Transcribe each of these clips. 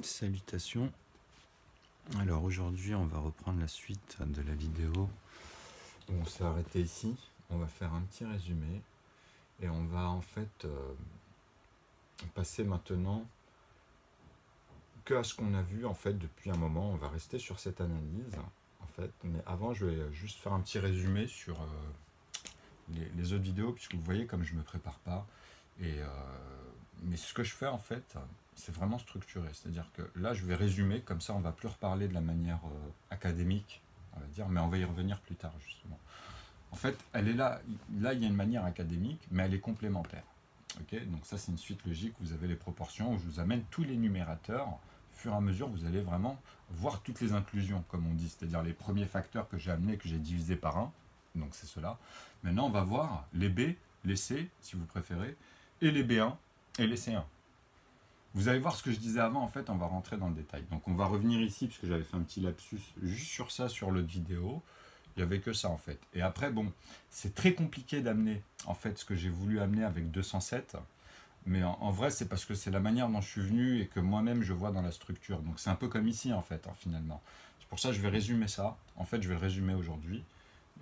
Salutations. Alors aujourd'hui on va reprendre la suite de la vidéo où on s'est arrêté ici. On va faire un petit résumé et on va en fait passer maintenant que à ce qu'on a vu en fait depuis un moment. On va rester sur cette analyse en fait, mais avant je vais juste faire un petit résumé sur les autres vidéos, puisque vous voyez comme je me prépare pas mais ce que je fais en fait, c'est vraiment structuré. C'est-à-dire que là, je vais résumer, comme ça on va plus reparler de la manière académique, on va dire, mais on va y revenir plus tard justement. En fait, elle est là, il y a une manière académique, mais elle est complémentaire. Okay, donc ça c'est une suite logique, vous avez les proportions, où je vous amène tous les numérateurs, au fur et à mesure vous allez vraiment voir toutes les inclusions, comme on dit, c'est-à-dire les premiers facteurs que j'ai amenés, que j'ai divisés par 1, donc c'est cela. Maintenant on va voir les B, les C, si vous préférez, et les B1 et les C1. Vous allez voir ce que je disais avant, en fait, on va rentrer dans le détail. Donc on va revenir ici, puisque j'avais fait un petit lapsus juste sur ça, sur l'autre vidéo. Il n'y avait que ça, en fait. Et après, bon, c'est très compliqué d'amener, en fait, ce que j'ai voulu amener avec 207. Mais en vrai, c'est parce que c'est la manière dont je suis venu et que moi-même, je vois dans la structure. Donc c'est un peu comme ici, en fait, finalement. C'est pour ça que je vais résumer ça. En fait, je vais le résumer aujourd'hui.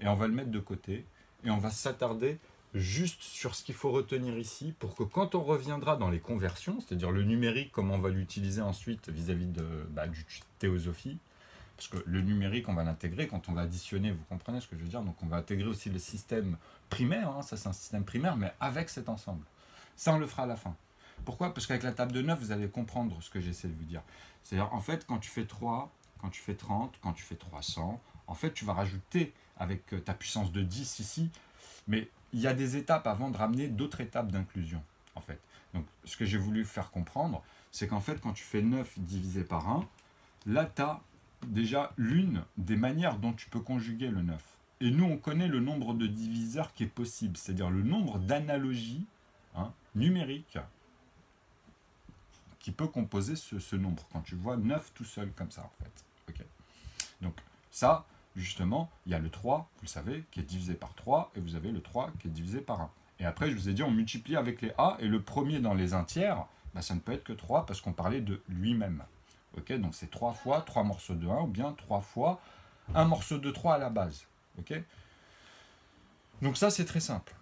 Et on va le mettre de côté. Et on va s'attarder juste sur ce qu'il faut retenir ici pour que quand on reviendra dans les conversions, c'est-à-dire le numérique, comment on va l'utiliser ensuite vis-à-vis du théosophie, parce que le numérique, on va l'intégrer quand on va additionner, vous comprenez ce que je veux dire, donc on va intégrer aussi le système primaire, hein, ça c'est un système primaire, mais avec cet ensemble. Ça, on le fera à la fin. Pourquoi? Parce qu'avec la table de 9, vous allez comprendre ce que j'essaie de vous dire. C'est-à-dire, en fait, quand tu fais 3, quand tu fais 30, quand tu fais 300, en fait, tu vas rajouter avec ta puissance de 10 ici, mais il y a des étapes avant de ramener d'autres étapes d'inclusion, en fait. Donc, ce que j'ai voulu faire comprendre, c'est qu'en fait, quand tu fais 9 divisé par 1, là, tu as déjà l'une des manières dont tu peux conjuguer le 9. Et nous, on connaît le nombre de diviseurs qui est possible, c'est-à-dire le nombre d'analogies numériques qui peut composer ce nombre, quand tu vois 9 tout seul comme ça, en fait. Okay. Donc, ça, justement, il y a le 3, vous le savez, qui est divisé par 3, et vous avez le 3 qui est divisé par 1. Et après, je vous ai dit, on multiplie avec les A, et le premier dans les 1 tiers, bah, ça ne peut être que 3, parce qu'on parlait de lui-même. Okay, donc c'est 3 fois 3 morceaux de 1, ou bien 3 fois un morceau de 3 à la base. Okay, donc ça, c'est très simple.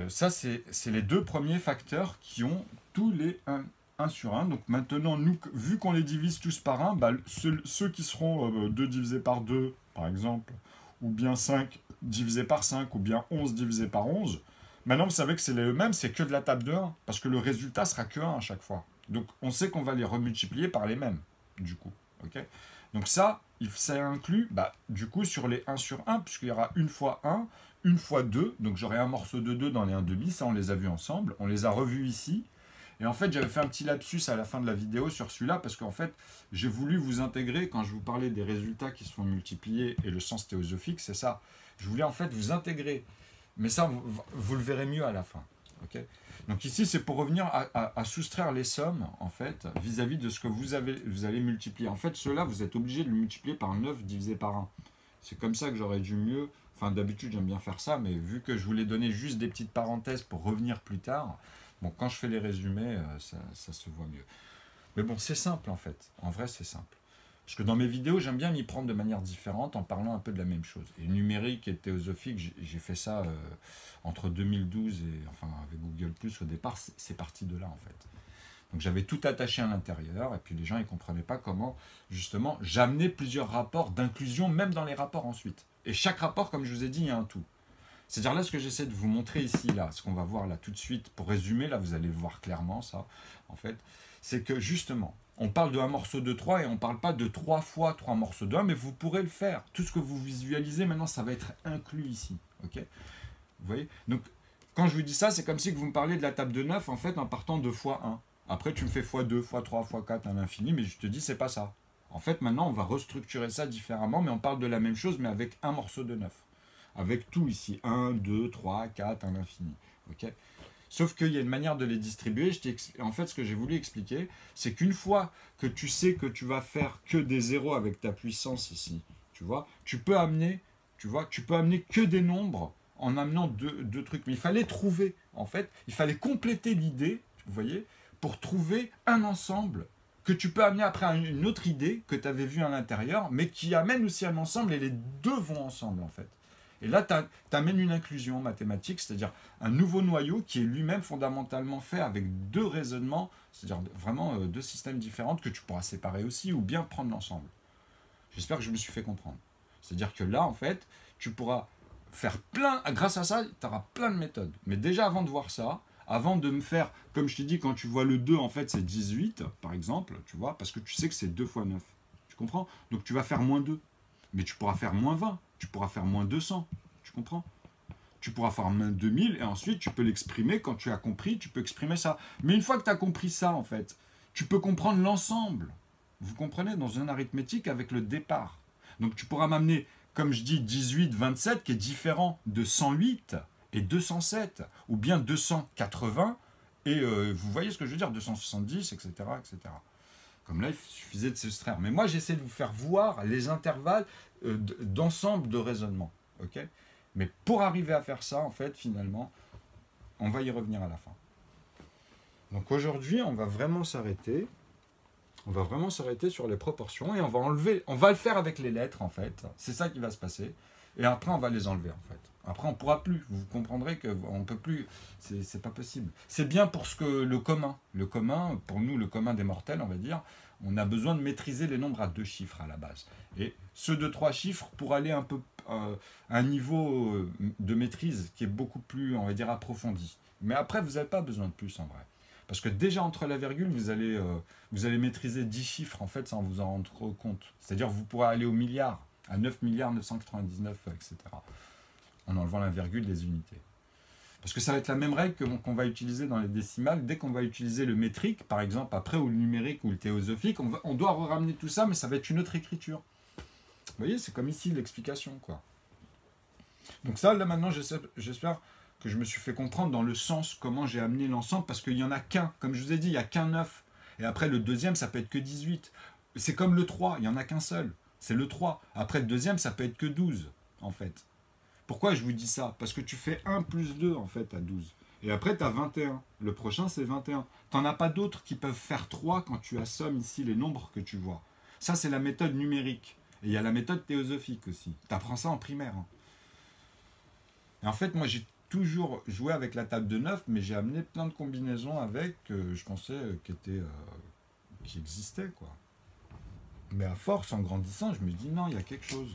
Ça, c'est les deux premiers facteurs qui ont tous les 1 sur 1. Donc maintenant, nous, vu qu'on les divise tous par 1, bah, ceux qui seront 2 divisés par 2, par exemple, ou bien 5 divisé par 5, ou bien 11 divisé par 11, maintenant, vous savez que c'est les mêmes, c'est que de la table de 1, parce que le résultat sera que 1 à chaque fois. Donc on sait qu'on va les remultiplier par les mêmes, du coup. Okay, donc ça inclut, bah, du coup, sur les 1 sur 1, puisqu'il y aura une fois 1, une fois 2, donc j'aurai un morceau de 2 dans les 1/2, ça on les a vus ensemble, on les a revus ici, et en fait j'avais fait un petit lapsus à la fin de la vidéo sur celui-là, parce qu'en fait j'ai voulu vous intégrer, quand je vous parlais des résultats qui se font multiplier et le sens théosophique, c'est ça, je voulais en fait vous intégrer, mais ça vous le verrez mieux à la fin. Okay, donc ici c'est pour revenir à soustraire les sommes en fait vis-à-vis de ce que vous allez multiplier. En fait ceux-là vous êtes obligé de le multiplier par 9 divisé par 1. C'est comme ça que j'aurais dû mieux, enfin d'habitude j'aime bien faire ça, mais vu que je voulais donner juste des petites parenthèses pour revenir plus tard, bon quand je fais les résumés ça se voit mieux. Mais bon c'est simple en fait, en vrai c'est simple. Parce que dans mes vidéos, j'aime bien m'y prendre de manière différente en parlant un peu de la même chose. Et numérique et théosophique, j'ai fait ça entre 2012 et, enfin, avec Google+, au départ, c'est parti de là, en fait. Donc j'avais tout attaché à l'intérieur, et puis les gens, ils ne comprenaient pas comment, justement, j'amenais plusieurs rapports d'inclusion, même dans les rapports ensuite. Et chaque rapport, comme je vous ai dit, il y a un tout. C'est-à-dire là, ce que j'essaie de vous montrer ici, là, ce qu'on va voir là tout de suite, pour résumer, là, vous allez voir clairement ça, en fait, c'est que, justement, on parle d'un morceau de 3 et on ne parle pas de 3 fois 3 morceaux de 1, mais vous pourrez le faire. Tout ce que vous visualisez maintenant, ça va être inclus ici. Okay, vous voyez? Donc, quand je vous dis ça, c'est comme si vous me parliez de la table de 9, en fait, en partant de fois 1. Après, tu me fais fois 2, fois 3, fois 4 à l'infini, mais je te dis, c'est pas ça. En fait, maintenant, on va restructurer ça différemment, mais on parle de la même chose, mais avec un morceau de 9. Avec tout ici, 1, 2, 3, 4, à l'infini. Okay, sauf qu'il y a une manière de les distribuer. En fait, ce que j'ai voulu expliquer, c'est qu'une fois que tu sais que tu vas faire que des zéros avec ta puissance ici, tu vois, tu peux amener que des nombres en amenant deux trucs. Mais il fallait trouver, en fait, il fallait compléter l'idée, vous voyez, pour trouver un ensemble que tu peux amener après à une autre idée que tu avais vue à l'intérieur, mais qui amène aussi un ensemble, et les deux vont ensemble en fait. Et là, tu amènes une inclusion mathématique, c'est-à-dire un nouveau noyau qui est lui-même fondamentalement fait avec deux raisonnements, c'est-à-dire vraiment deux systèmes différents que tu pourras séparer aussi ou bien prendre l'ensemble. J'espère que je me suis fait comprendre. C'est-à-dire que là, en fait, tu pourras faire plein, grâce à ça, tu auras plein de méthodes. Mais déjà, avant de voir ça, avant de me faire, comme je t'ai dit, quand tu vois le 2, en fait, c'est 18, par exemple, tu vois, parce que tu sais que c'est 2 fois 9. Tu comprends? Donc tu vas faire moins 2. Mais tu pourras faire moins 20, tu pourras faire moins 200. Tu comprends? Tu pourras faire moins 2000, et ensuite, tu peux l'exprimer. Quand tu as compris, tu peux exprimer ça. Mais une fois que tu as compris ça, en fait, tu peux comprendre l'ensemble. Vous comprenez? Dans une arithmétique avec le départ. Donc tu pourras m'amener, comme je dis, 18, 27, qui est différent de 108 et 207, ou bien 280, et vous voyez ce que je veux dire, 270, etc., etc. Comme là, il suffisait de s'extraire. Mais moi, j'essaie de vous faire voir les intervalles d'ensemble de raisonnement. Okay, mais pour arriver à faire ça, en fait, finalement, on va y revenir à la fin. Donc aujourd'hui, on va vraiment s'arrêter. On va vraiment s'arrêter sur les proportions et on va enlever, on va le faire avec les lettres en fait. C'est ça qui va se passer. Et après, on va les enlever en fait. Après, on ne pourra plus. Vous comprendrez qu'on ne peut plus. C'est pas possible. C'est bien pour ce que le commun, pour nous, le commun des mortels, on va dire, on a besoin de maîtriser les nombres à 2 chiffres à la base. Et ceux de 3 chiffres pour aller un peu à un niveau de maîtrise qui est beaucoup plus, on va dire, approfondi. Mais après, vous n'avez pas besoin de plus en vrai. Parce que déjà entre la virgule, vous allez maîtriser 10 chiffres en fait sans vous en rendre compte. C'est-à-dire que vous pourrez aller au milliard, à 9 milliards 999, etc. En enlevant la virgule des unités. Parce que ça va être la même règle qu'on va utiliser dans les décimales. Dès qu'on va utiliser le métrique, par exemple, après, ou le numérique, ou le théosophique, on doit ramener tout ça, mais ça va être une autre écriture. Vous voyez, c'est comme ici l'explication, quoi. Donc ça, là maintenant, j'espère que je me suis fait comprendre dans le sens comment j'ai amené l'ensemble, parce qu'il n'y en a qu'un. Comme je vous ai dit, il n'y a qu'un 9. Et après, le deuxième, ça peut être que 18. C'est comme le 3, il n'y en a qu'un seul. C'est le 3. Après, le deuxième, ça peut être que 12, en fait. Pourquoi je vous dis ça? Parce que tu fais 1 plus 2, en fait, à 12. Et après, tu as 21. Le prochain, c'est 21. Tu n'en as pas d'autres qui peuvent faire 3 quand tu assommes ici les nombres que tu vois. Ça, c'est la méthode numérique. Et il y a la méthode théosophique aussi. Tu apprends ça en primaire. Hein. Et en fait, moi, j'ai toujours joué avec la table de 9, mais j'ai amené plein de combinaisons avec, je pensais, qui existaient, quoi. Mais à force, en grandissant, je me dis, non, il y a quelque chose.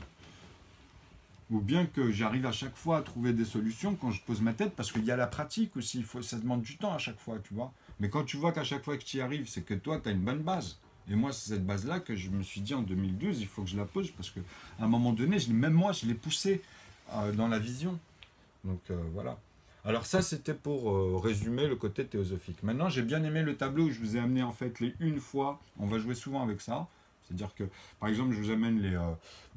Ou bien que j'arrive à chaque fois à trouver des solutions quand je pose ma tête, parce qu'il y a la pratique aussi, ça demande du temps à chaque fois, tu vois. Mais quand tu vois qu'à chaque fois que tu y arrives, c'est que toi, tu as une bonne base. Et moi, c'est cette base-là que je me suis dit en 2012, il faut que je la pose, parce qu'à un moment donné, même moi, je l'ai poussé dans la vision. Donc voilà. Alors ça, c'était pour résumer le côté théosophique. Maintenant, j'ai bien aimé le tableau où je vous ai amené en fait les une fois. On va jouer souvent avec ça. C'est-à-dire que, par exemple, je vous amène les...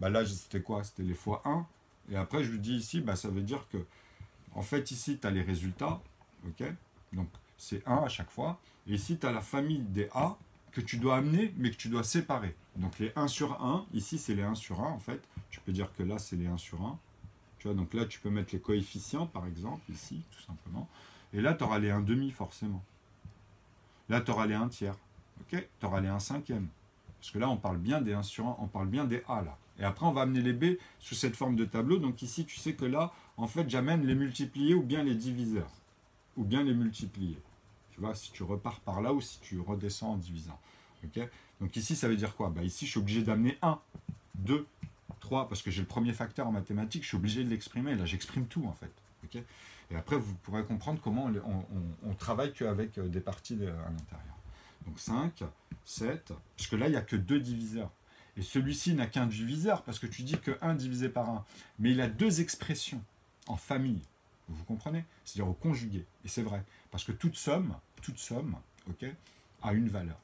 là, c'était quoi? C'était les fois 1. Et après, je vous dis ici, ça veut dire que, en fait, ici, tu as les résultats. Ok? Donc, c'est 1 à chaque fois. Et ici, tu as la famille des A que tu dois amener, mais que tu dois séparer. Donc, les 1 sur 1. Ici, c'est les 1 sur 1, en fait. Tu peux dire que là, c'est les 1 sur 1. Tu vois, donc là, tu peux mettre les coefficients, par exemple, ici, tout simplement. Et là, tu auras les 1 demi, forcément. Là, tu auras les 1 tiers. Ok? Tu auras les 1 cinquième. Parce que là, on parle bien des 1 sur 1, on parle bien des A, là. Et après, on va amener les B sous cette forme de tableau. Donc ici, tu sais que là, en fait, j'amène les multipliés ou bien les diviseurs. Ou bien les multipliés. Tu vois, si tu repars par là ou si tu redescends en divisant. Ok? Donc ici, ça veut dire quoi? Ici, je suis obligé d'amener 1, 2, 3, parce que j'ai le premier facteur en mathématiques, je suis obligé de l'exprimer. Là, j'exprime tout, en fait. Okay, et après, vous pourrez comprendre comment on travaille qu'avec des parties à l'intérieur. Donc 5, 7, parce que là, il n'y a que 2 diviseurs. Et celui-ci n'a qu'un diviseur, parce que tu dis que 1 divisé par 1. Mais il a 2 expressions en famille. Vous comprenez? C'est-à-dire au conjugué. Et c'est vrai. Parce que toute somme okay, a une valeur.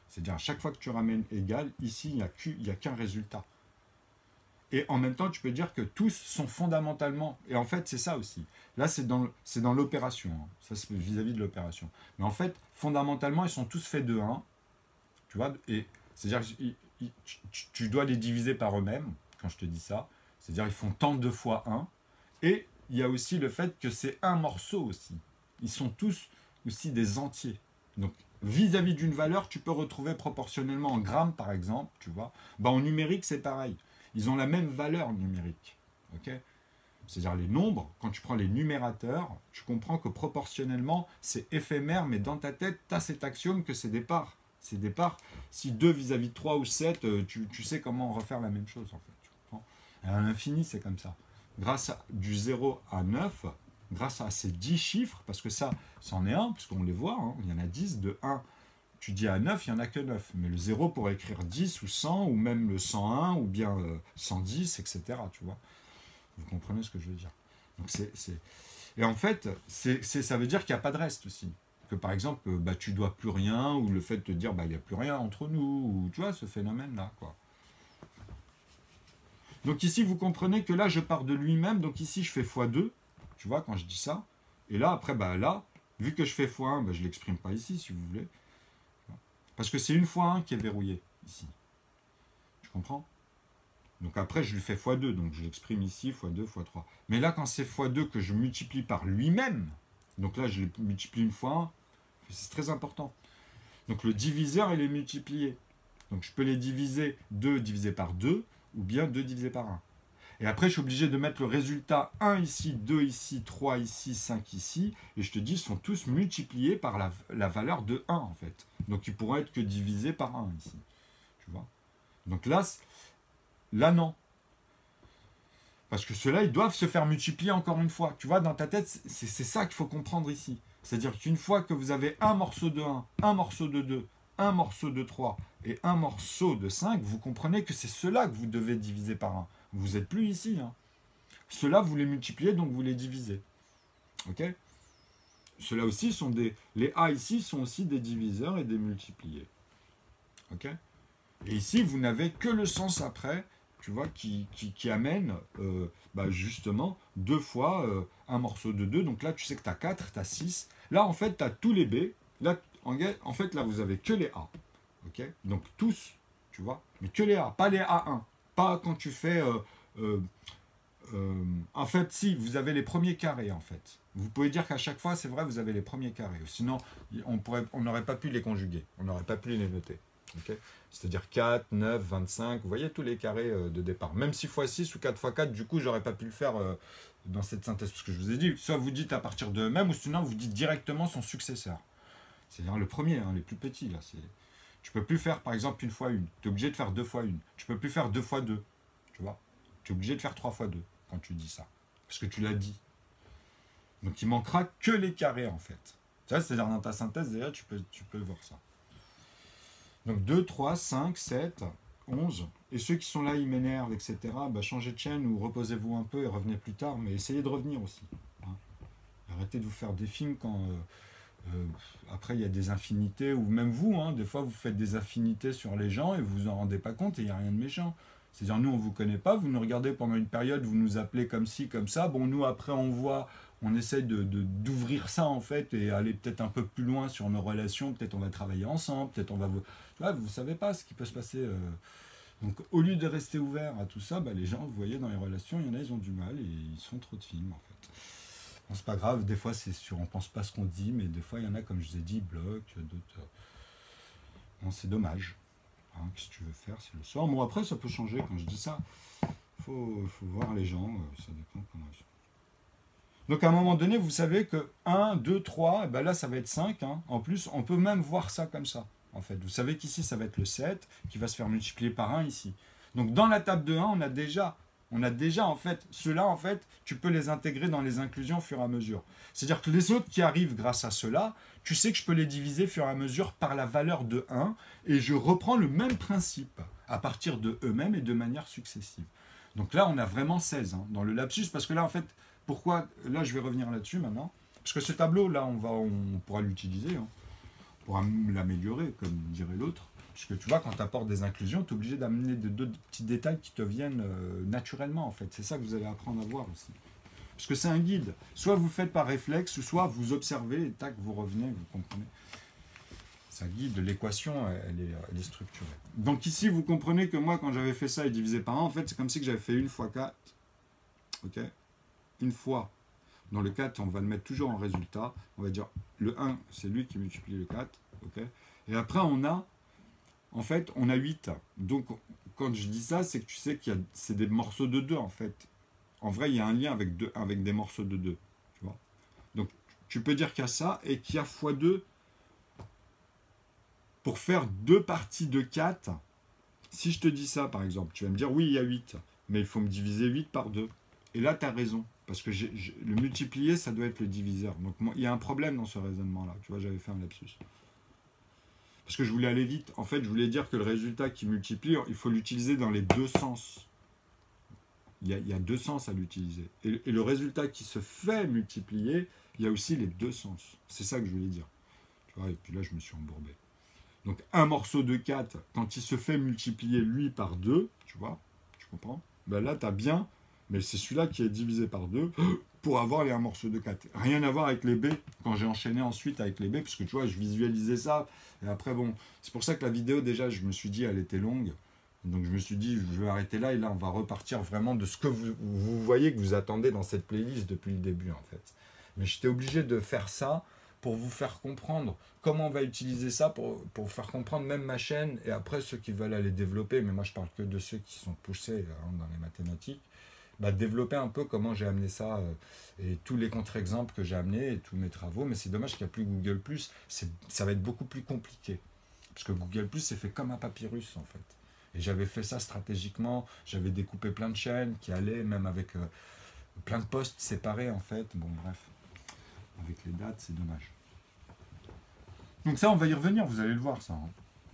C'est-à-dire à chaque fois que tu ramènes égal, ici, il n'y a qu'un résultat. Et en même temps, tu peux dire que tous sont fondamentalement... Et en fait, c'est ça aussi. Là, c'est dans l'opération. Hein. Ça, c'est vis-à-vis de l'opération. Mais en fait, fondamentalement, ils sont tous faits de 1. Tu vois? Et c'est-à-dire que tu dois les diviser par eux-mêmes, quand je te dis ça. C'est-à-dire qu'ils font tant de fois 1. Et il y a aussi le fait que c'est un morceau aussi. Ils sont tous aussi des entiers. Donc, vis-à-vis d'une valeur, tu peux retrouver proportionnellement en grammes, par exemple, tu vois. Ben, en numérique, c'est pareil. Ils ont la même valeur numérique. Ok. C'est-à-dire les nombres, quand tu prends les numérateurs, tu comprends que proportionnellement, c'est éphémère, mais dans ta tête, tu as cet axiome que c'est des parts. C'est des parts. Si 2 vis-à-vis de 3 ou 7, tu sais comment refaire la même chose, en fait. Tu comprends. Et à l'infini, c'est comme ça. Grâce à du 0 à 9, grâce à ces 10 chiffres, parce que ça, c'en est un, puisqu'on les voit, hein, il y en a 10, de 1, tu dis à 9, il n'y en a que 9. Mais le 0 pourrait écrire 10 ou 100, ou même le 101, ou bien 110, etc. Tu vois. Vous comprenez ce que je veux dire. Donc Et en fait, ça veut dire qu'il n'y a pas de reste aussi. Que par exemple, bah, tu dois plus rien, ou le fait de te dire, bah, il n'y a plus rien entre nous, ou tu vois, ce phénomène-là, quoi. Donc ici, vous comprenez que là, je pars de lui-même, donc ici, je fais x2, tu vois, quand je dis ça. Et là, après, bah, là, vu que je fais x1, bah, je ne l'exprime pas ici, si vous voulez. Parce que c'est une fois 1 qui est verrouillé, ici. Tu comprends? Donc après, je lui fais x2, donc je l'exprime ici, x2, x3. Mais là, quand c'est x2 que je multiplie par lui-même, donc là, je le multiplie une fois 1, c'est très important. Donc le diviseur, il est multiplié. Donc je peux les diviser 2 divisé par 2, ou bien 2 divisé par 1. Et après, je suis obligé de mettre le résultat 1 ici, 2 ici, 3 ici, 5 ici, et je te dis, ils sont tous multipliés par la valeur de 1, en fait. Donc ils pourront être que divisés par 1 ici. Tu vois? Donc là, non. Parce que ceux-là, ils doivent se faire multiplier encore une fois. Tu vois, dans ta tête, c'est ça qu'il faut comprendre ici. C'est-à-dire qu'une fois que vous avez un morceau de 1, un morceau de 2, un morceau de 3 et un morceau de 5, vous comprenez que c'est ceux-là que vous devez diviser par 1. Vous n'êtes plus ici. Hein. Ceux-là, vous les multipliez, donc vous les divisez. Ok? Ceux-là aussi sont des... Les A ici sont aussi des diviseurs et des multipliés. Ok? Et ici, vous n'avez que le sens après, tu vois, qui amène bah justement 2 fois un morceau de 2. Donc là, tu sais que tu as 4, tu as 6. Là, en fait, tu as tous les B. Là, en fait, là, vous avez que les A. Ok? Donc tous, tu vois, mais que les A, pas les A1. Pas quand tu fais... en fait, si, vous avez les premiers carrés, en fait. Vous pouvez dire qu'à chaque fois, c'est vrai, vous avez les premiers carrés. Sinon, on n'aurait pas pu les conjuguer. On n'aurait pas pu les noter. Okay, c'est-à-dire 4, 9, 25, vous voyez tous les carrés de départ. Même 6 x 6 ou 4 x 4, du coup, j'aurais pas pu le faire dans cette synthèse. Parce que je vous ai dit, soit vous dites à partir de eux-mêmes, ou sinon vous dites directement son successeur. C'est-à-dire le premier, hein, les plus petits. Là, tu peux plus faire, par exemple, 1 x 1. Tu es obligé de faire 2 x 1. Tu peux plus faire 2 x 2. Tu vois, tu es obligé de faire 3 x 2 quand tu dis ça. Parce que tu l'as dit. Donc il manquera que les carrés, en fait. C'est-à-dire dans ta synthèse, déjà, tu peux voir ça. Donc 2, 3, 5, 7, 11. Et ceux qui sont là, ils m'énervent, etc. Bah, changez de chaîne ou reposez-vous un peu et revenez plus tard. Mais essayez de revenir aussi. Hein. Arrêtez de vous faire des films quand... après, il y a des infinités. Ou même vous, hein, des fois, vous faites des infinités sur les gens et vous vous en rendez pas compte et il n'y a rien de méchant. C'est-à-dire, nous, on ne vous connaît pas. Vous nous regardez pendant une période, vous nous appelez comme ci, comme ça. Bon, nous, après, on voit... On essaye d'ouvrir ça, en fait, et aller peut-être un peu plus loin sur nos relations. Peut-être on va travailler ensemble, peut-être on va... Vous ne savez pas ce qui peut se passer. Donc, au lieu de rester ouvert à tout ça, bah, les gens, vous voyez, dans les relations, il y en a, ils ont du mal et ils sont trop de films, en fait. Bon, c'est pas grave, des fois, c'est sûr, on pense pas ce qu'on dit, mais des fois, il y en a, comme je vous ai dit, ils bloquent, d'autres... Non, c'est dommage. Hein, qu'est-ce que tu veux faire, c'est le soir. Bon, après, ça peut changer quand je dis ça. Faut voir les gens, ça dépend comment ils sont. Donc à un moment donné, vous savez que 1, 2, 3, et ben là ça va être 5. Hein. En plus, on peut même voir ça comme ça. En fait, vous savez qu'ici ça va être le 7 qui va se faire multiplier par 1 ici. Donc dans la table de 1, on a déjà en fait, ceux-là en fait, tu peux les intégrer dans les inclusions au fur et à mesure. C'est-à-dire que les autres qui arrivent grâce à cela, tu sais que je peux les diviser au fur et à mesure par la valeur de 1 et je reprends le même principe à partir de eux-mêmes et de manière successive. Donc là, on a vraiment 16 hein, dans le lapsus parce que là en fait, pourquoi, là je vais revenir là-dessus maintenant, parce que ce tableau là on pourra l'utiliser, hein. On pourra l'améliorer comme dirait l'autre, puisque tu vois quand tu apportes des inclusions, tu es obligé d'amener d'autres petits détails qui te viennent naturellement en fait, c'est ça que vous allez apprendre à voir aussi. Parce que c'est un guide, soit vous faites par réflexe, soit vous observez et tac, vous revenez, vous comprenez. Ça guide, l'équation elle est structurée. Donc ici vous comprenez que moi quand j'avais fait ça et divisé par 1, en fait c'est comme si que j'avais fait 1 fois 4, ok, une fois Dans le 4, on va le mettre toujours en résultat. On va dire le 1, c'est lui qui multiplie le 4. Okay, et après, on a 8. Donc, quand je dis ça, c'est que tu sais que c'est des morceaux de 2, en fait. En vrai, il y a un lien avec des morceaux de 2. Tu vois. Donc, tu peux dire qu'il y a ça et qu'il y a x2 pour faire 2 parties de 4. Si je te dis ça, par exemple, tu vas me dire, oui, il y a 8, mais il faut me diviser 8 par 2. Et là, tu as raison, parce que le multiplier, ça doit être le diviseur. Donc, il y a un problème dans ce raisonnement-là. Tu vois, j'avais fait un lapsus. Parce que je voulais aller vite. En fait, je voulais dire que le résultat qui multiplie, il faut l'utiliser dans les deux sens. Il y a deux sens à l'utiliser. Et le résultat qui se fait multiplier, il y a aussi les deux sens. C'est ça que je voulais dire. Tu vois, et puis là, je me suis embourbé. Donc, un morceau de 4, quand il se fait multiplier, lui, par 2, tu vois, tu comprends? Ben là, tu as bien, mais c'est celui-là qui est divisé par 2 pour avoir un morceau de 4. Rien à voir avec les B, quand j'ai enchaîné ensuite avec les B, parce que tu vois, je visualisais ça, et après, bon, c'est pour ça que la vidéo, déjà, je me suis dit, elle était longue, donc je me suis dit, je vais arrêter là, et là, on va repartir vraiment de ce que vous voyez, que vous attendez dans cette playlist depuis le début, en fait. Mais j'étais obligé de faire ça, pour vous faire comprendre comment on va utiliser ça, pour vous faire comprendre même ma chaîne, et après ceux qui veulent aller développer, mais moi je parle que de ceux qui sont poussés dans les mathématiques, développer un peu comment j'ai amené ça, et tous les contre-exemples que j'ai amenés, et tous mes travaux, mais c'est dommage qu'il n'y a plus Google+, ça va être beaucoup plus compliqué, parce que Google+, c'est fait comme un papyrus en fait, et j'avais fait ça stratégiquement, j'avais découpé plein de chaînes qui allaient, même avec plein de posts séparés en fait, bon bref. Avec les dates, c'est dommage. Donc ça, on va y revenir, vous allez le voir ça.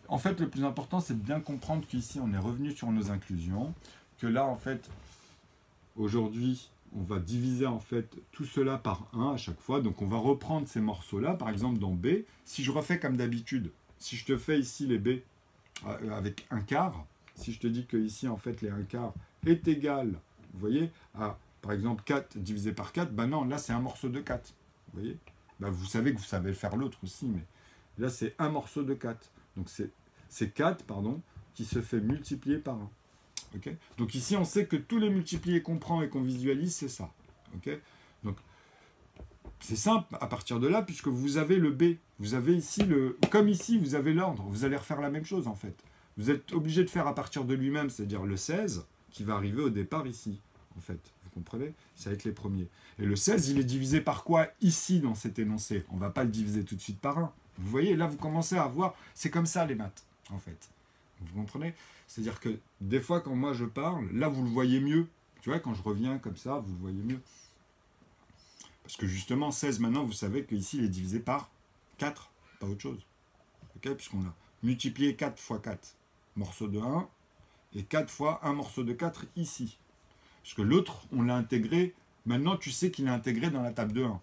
En fait, le plus important, c'est de bien comprendre qu'ici, on est revenu sur nos inclusions, que là, en fait, aujourd'hui, on va diviser en fait tout cela par 1 à chaque fois. Donc on va reprendre ces morceaux-là, par exemple dans B. Si je refais comme d'habitude, si je te fais ici les B avec 1/4, si je te dis que ici, en fait, les 1/4 est égal, vous voyez, à, par exemple, 4 divisé par 4, ben non, là, c'est un morceau de 4. Vous voyez, vous savez que vous savez faire l'autre aussi, mais là, c'est un morceau de 4. Donc, c'est 4, pardon, qui se fait multiplier par 1. Okay, donc, ici, on sait que tous les multipliés qu'on prend et qu'on visualise, c'est ça. Okay, donc, c'est simple à partir de là, puisque vous avez le B. Vous avez ici comme ici, vous avez l'ordre. Vous allez refaire la même chose, en fait. Vous êtes obligé de faire à partir de lui-même, c'est-à-dire le 16, qui va arriver au départ ici, en fait. Vous comprenez? Ça va être les premiers. Et le 16, il est divisé par quoi ici dans cet énoncé? On ne va pas le diviser tout de suite par 1. Vous voyez, là, vous commencez à voir, c'est comme ça les maths, en fait. Vous comprenez? C'est-à-dire que des fois, quand moi je parle, là, vous le voyez mieux. Tu vois, quand je reviens comme ça, vous le voyez mieux. Parce que justement, 16, maintenant, vous savez qu'ici, il est divisé par 4, pas autre chose. Okay, puisqu'on a multiplié 4 fois 4 morceaux de 1, et 4 fois un morceau de 4 ici. Parce que l'autre, on l'a intégré. Maintenant, tu sais qu'il est intégré dans la table de 1.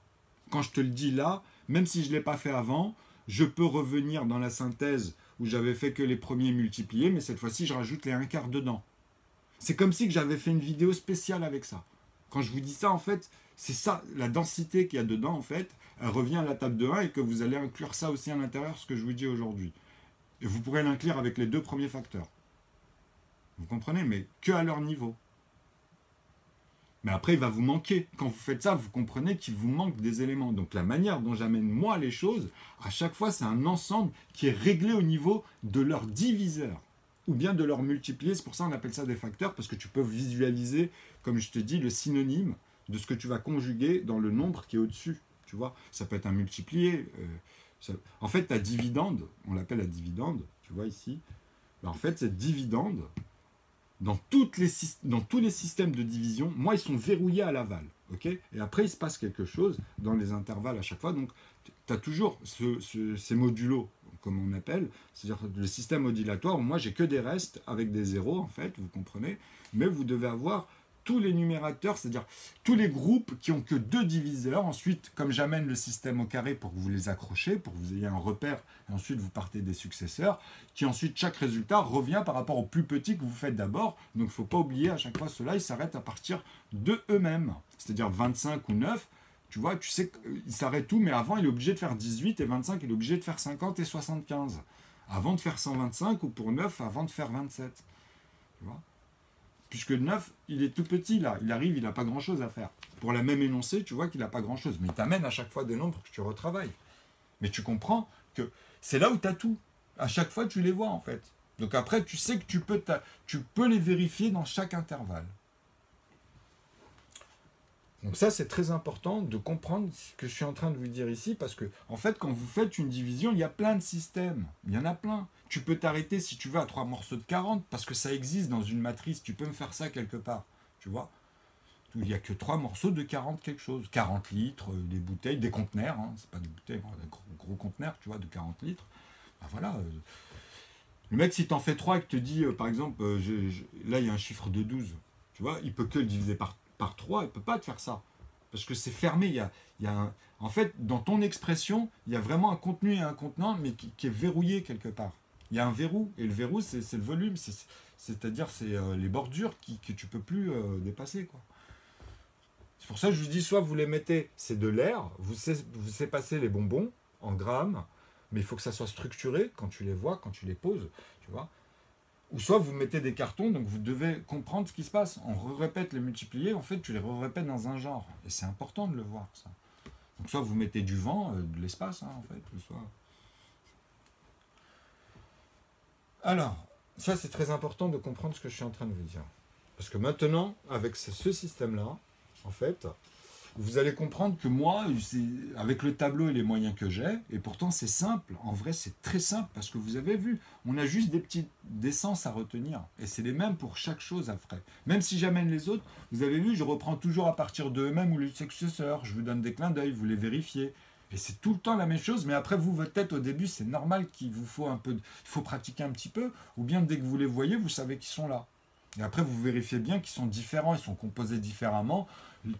Quand je te le dis là, même si je ne l'ai pas fait avant, je peux revenir dans la synthèse où j'avais fait que les premiers multipliés, mais cette fois-ci, je rajoute les 1/4 dedans. C'est comme si j'avais fait une vidéo spéciale avec ça. Quand je vous dis ça, en fait, c'est ça, la densité qu'il y a dedans, en fait, elle revient à la table de 1 et que vous allez inclure ça aussi à l'intérieur, ce que je vous dis aujourd'hui. Et vous pourrez l'inclure avec les deux premiers facteurs. Vous comprenez? Mais que à leur niveau. Mais après, il va vous manquer. Quand vous faites ça, vous comprenez qu'il vous manque des éléments. Donc la manière dont j'amène moi les choses, à chaque fois, c'est un ensemble qui est réglé au niveau de leur diviseur. Ou bien de leur multiplier. C'est pour ça qu'on appelle ça des facteurs, parce que tu peux visualiser, comme je te dis, le synonyme de ce que tu vas conjuguer dans le nombre qui est au-dessus. Tu vois, ça peut être un multiplié. En fait, ta dividende, on l'appelle la dividende, tu vois ici. En fait, cette dividende, dans tous les systèmes de division, moi, ils sont verrouillés à l'aval. Okay, et après, il se passe quelque chose dans les intervalles à chaque fois. Donc, tu as toujours ces modulos, comme on appelle, c'est-à-dire le système modulatoire. Moi, j'ai que des restes avec des zéros, en fait, vous comprenez. Mais vous devez avoir tous les numérateurs, c'est-à-dire tous les groupes qui ont que 2 diviseurs. Ensuite, comme j'amène le système au carré pour que vous les accrochez, pour que vous ayez un repère, et ensuite vous partez des successeurs, qui ensuite, chaque résultat revient par rapport au plus petit que vous faites d'abord. Donc, il ne faut pas oublier, à chaque fois, ceux-là, ils s'arrêtent à partir de eux-mêmes. C'est-à-dire 25 ou 9, tu vois, tu sais qu'il s'arrête tout, mais avant, il est obligé de faire 18, et 25, il est obligé de faire 50 et 75. Avant de faire 125, ou pour 9, avant de faire 27. Tu vois ? Puisque le 9, il est tout petit là. Il arrive, il n'a pas grand-chose à faire. Pour la même énoncé, tu vois qu'il n'a pas grand-chose. Mais il t'amène à chaque fois des nombres que tu retravailles. Mais tu comprends que c'est là où tu as tout. À chaque fois, tu les vois en fait. Donc après, tu sais que tu peux les vérifier dans chaque intervalle. Donc ça, c'est très important de comprendre ce que je suis en train de vous dire ici, parce que, en fait, quand vous faites une division, il y a plein de systèmes. Il y en a plein. Tu peux t'arrêter, si tu veux, à 3 morceaux de 40, parce que ça existe dans une matrice. Tu peux me faire ça quelque part. Tu vois? Il n'y a que 3 morceaux de 40 quelque chose. 40 litres, des bouteilles, des conteneurs. Hein, c'est pas des bouteilles, des gros conteneurs, tu vois, de 40 litres. Ben voilà. Le mec, si t'en fais 3 et que te dit, par exemple, là, il y a un chiffre de 12. Tu vois, il peut que le diviser par 3, il ne peut pas te faire ça. Parce que c'est fermé. En fait, dans ton expression, il y a vraiment un contenu et un contenant, mais qui est verrouillé quelque part. Il y a un verrou, et le verrou, c'est le volume, c'est-à-dire c'est les bordures que tu ne peux plus dépasser, quoi. C'est pour ça que je vous dis, soit vous les mettez, c'est de l'air, vous passez les bonbons en grammes, mais il faut que ça soit structuré quand tu les vois, quand tu les poses, tu vois. Ou soit vous mettez des cartons, donc vous devez comprendre ce qui se passe. On répète les multipliés, en fait, tu les répètes dans un genre. Et c'est important de le voir, ça. Donc soit vous mettez du vent, de l'espace, hein, en fait, soit... Alors, ça c'est très important de comprendre ce que je suis en train de vous dire. Parce que maintenant, avec ce système-là, en fait, vous allez comprendre que moi, avec le tableau et les moyens que j'ai, et pourtant c'est simple, en vrai c'est très simple, parce que vous avez vu, on a juste des petites essences à retenir, et c'est les mêmes pour chaque chose après. Même si j'amène les autres, vous avez vu, je reprends toujours à partir d'eux-mêmes ou les successeurs, je vous donne des clins d'œil, vous les vérifiez, et c'est tout le temps la même chose, mais après vous, votre tête au début, c'est normal qu'il vous faut un peu, il faut pratiquer un petit peu, ou bien dès que vous les voyez, vous savez qu'ils sont là. Et après, vous vérifiez bien qu'ils sont différents, ils sont composés différemment.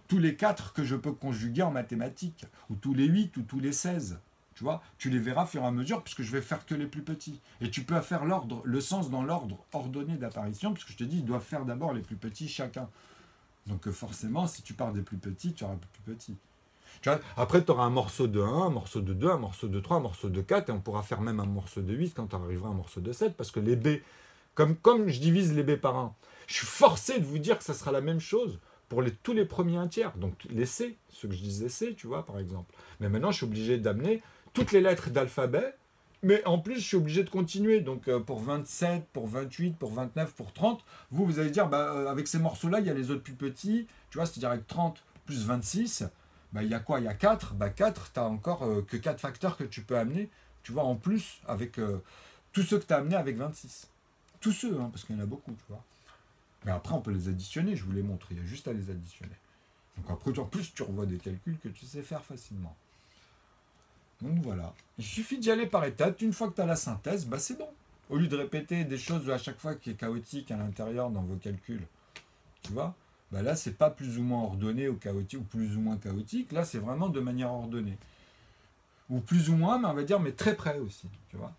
Tous les 4 que je peux conjuguer en mathématiques, ou tous les 8, ou tous les 16. Tu vois, tu les verras au fur et à mesure, puisque je vais faire que les plus petits. Et tu peux faire le sens dans l'ordre ordonné d'apparition, puisque je te dis, ils doivent faire d'abord les plus petits chacun. Donc forcément, si tu pars des plus petits, tu auras les plus petits. Tu vois, après, tu auras un morceau de 1, un morceau de 2, un morceau de 3, un morceau de 4, et on pourra faire même un morceau de 8 quand tu arriveras à un morceau de 7, parce que les B, comme je divise les B par 1, je suis forcé de vous dire que ça sera la même chose pour tous les premiers un tiers. Donc les C, ceux que je disais C, tu vois, par exemple. Mais maintenant, je suis obligé d'amener toutes les lettres d'alphabet, mais en plus, je suis obligé de continuer. Donc pour 27, pour 28, pour 29, pour 30, vous allez dire, avec ces morceaux-là, il y a les autres plus petits, tu vois, c'est-à-dire avec 30 plus 26, il y a quoi? Il y a 4. 4, tu n'as encore que 4 facteurs que tu peux amener, tu vois, en plus, avec tous ceux que tu as amenés avec 26. Tous ceux, hein, parce qu'il y en a beaucoup, tu vois. Mais après, on peut les additionner, je vous les montre, il y a juste à les additionner. Donc après, en plus, tu revois des calculs que tu sais faire facilement. Donc voilà. Il suffit d'y aller par étapes. Une fois que tu as la synthèse, c'est bon. Au lieu de répéter des choses à chaque fois qui est chaotique à l'intérieur dans vos calculs. Tu vois, là, c'est pas plus ou moins ordonné ou chaotique, ou plus ou moins chaotique. Là, c'est vraiment de manière ordonnée. Ou plus ou moins, mais on va dire, mais très près aussi. Tu vois.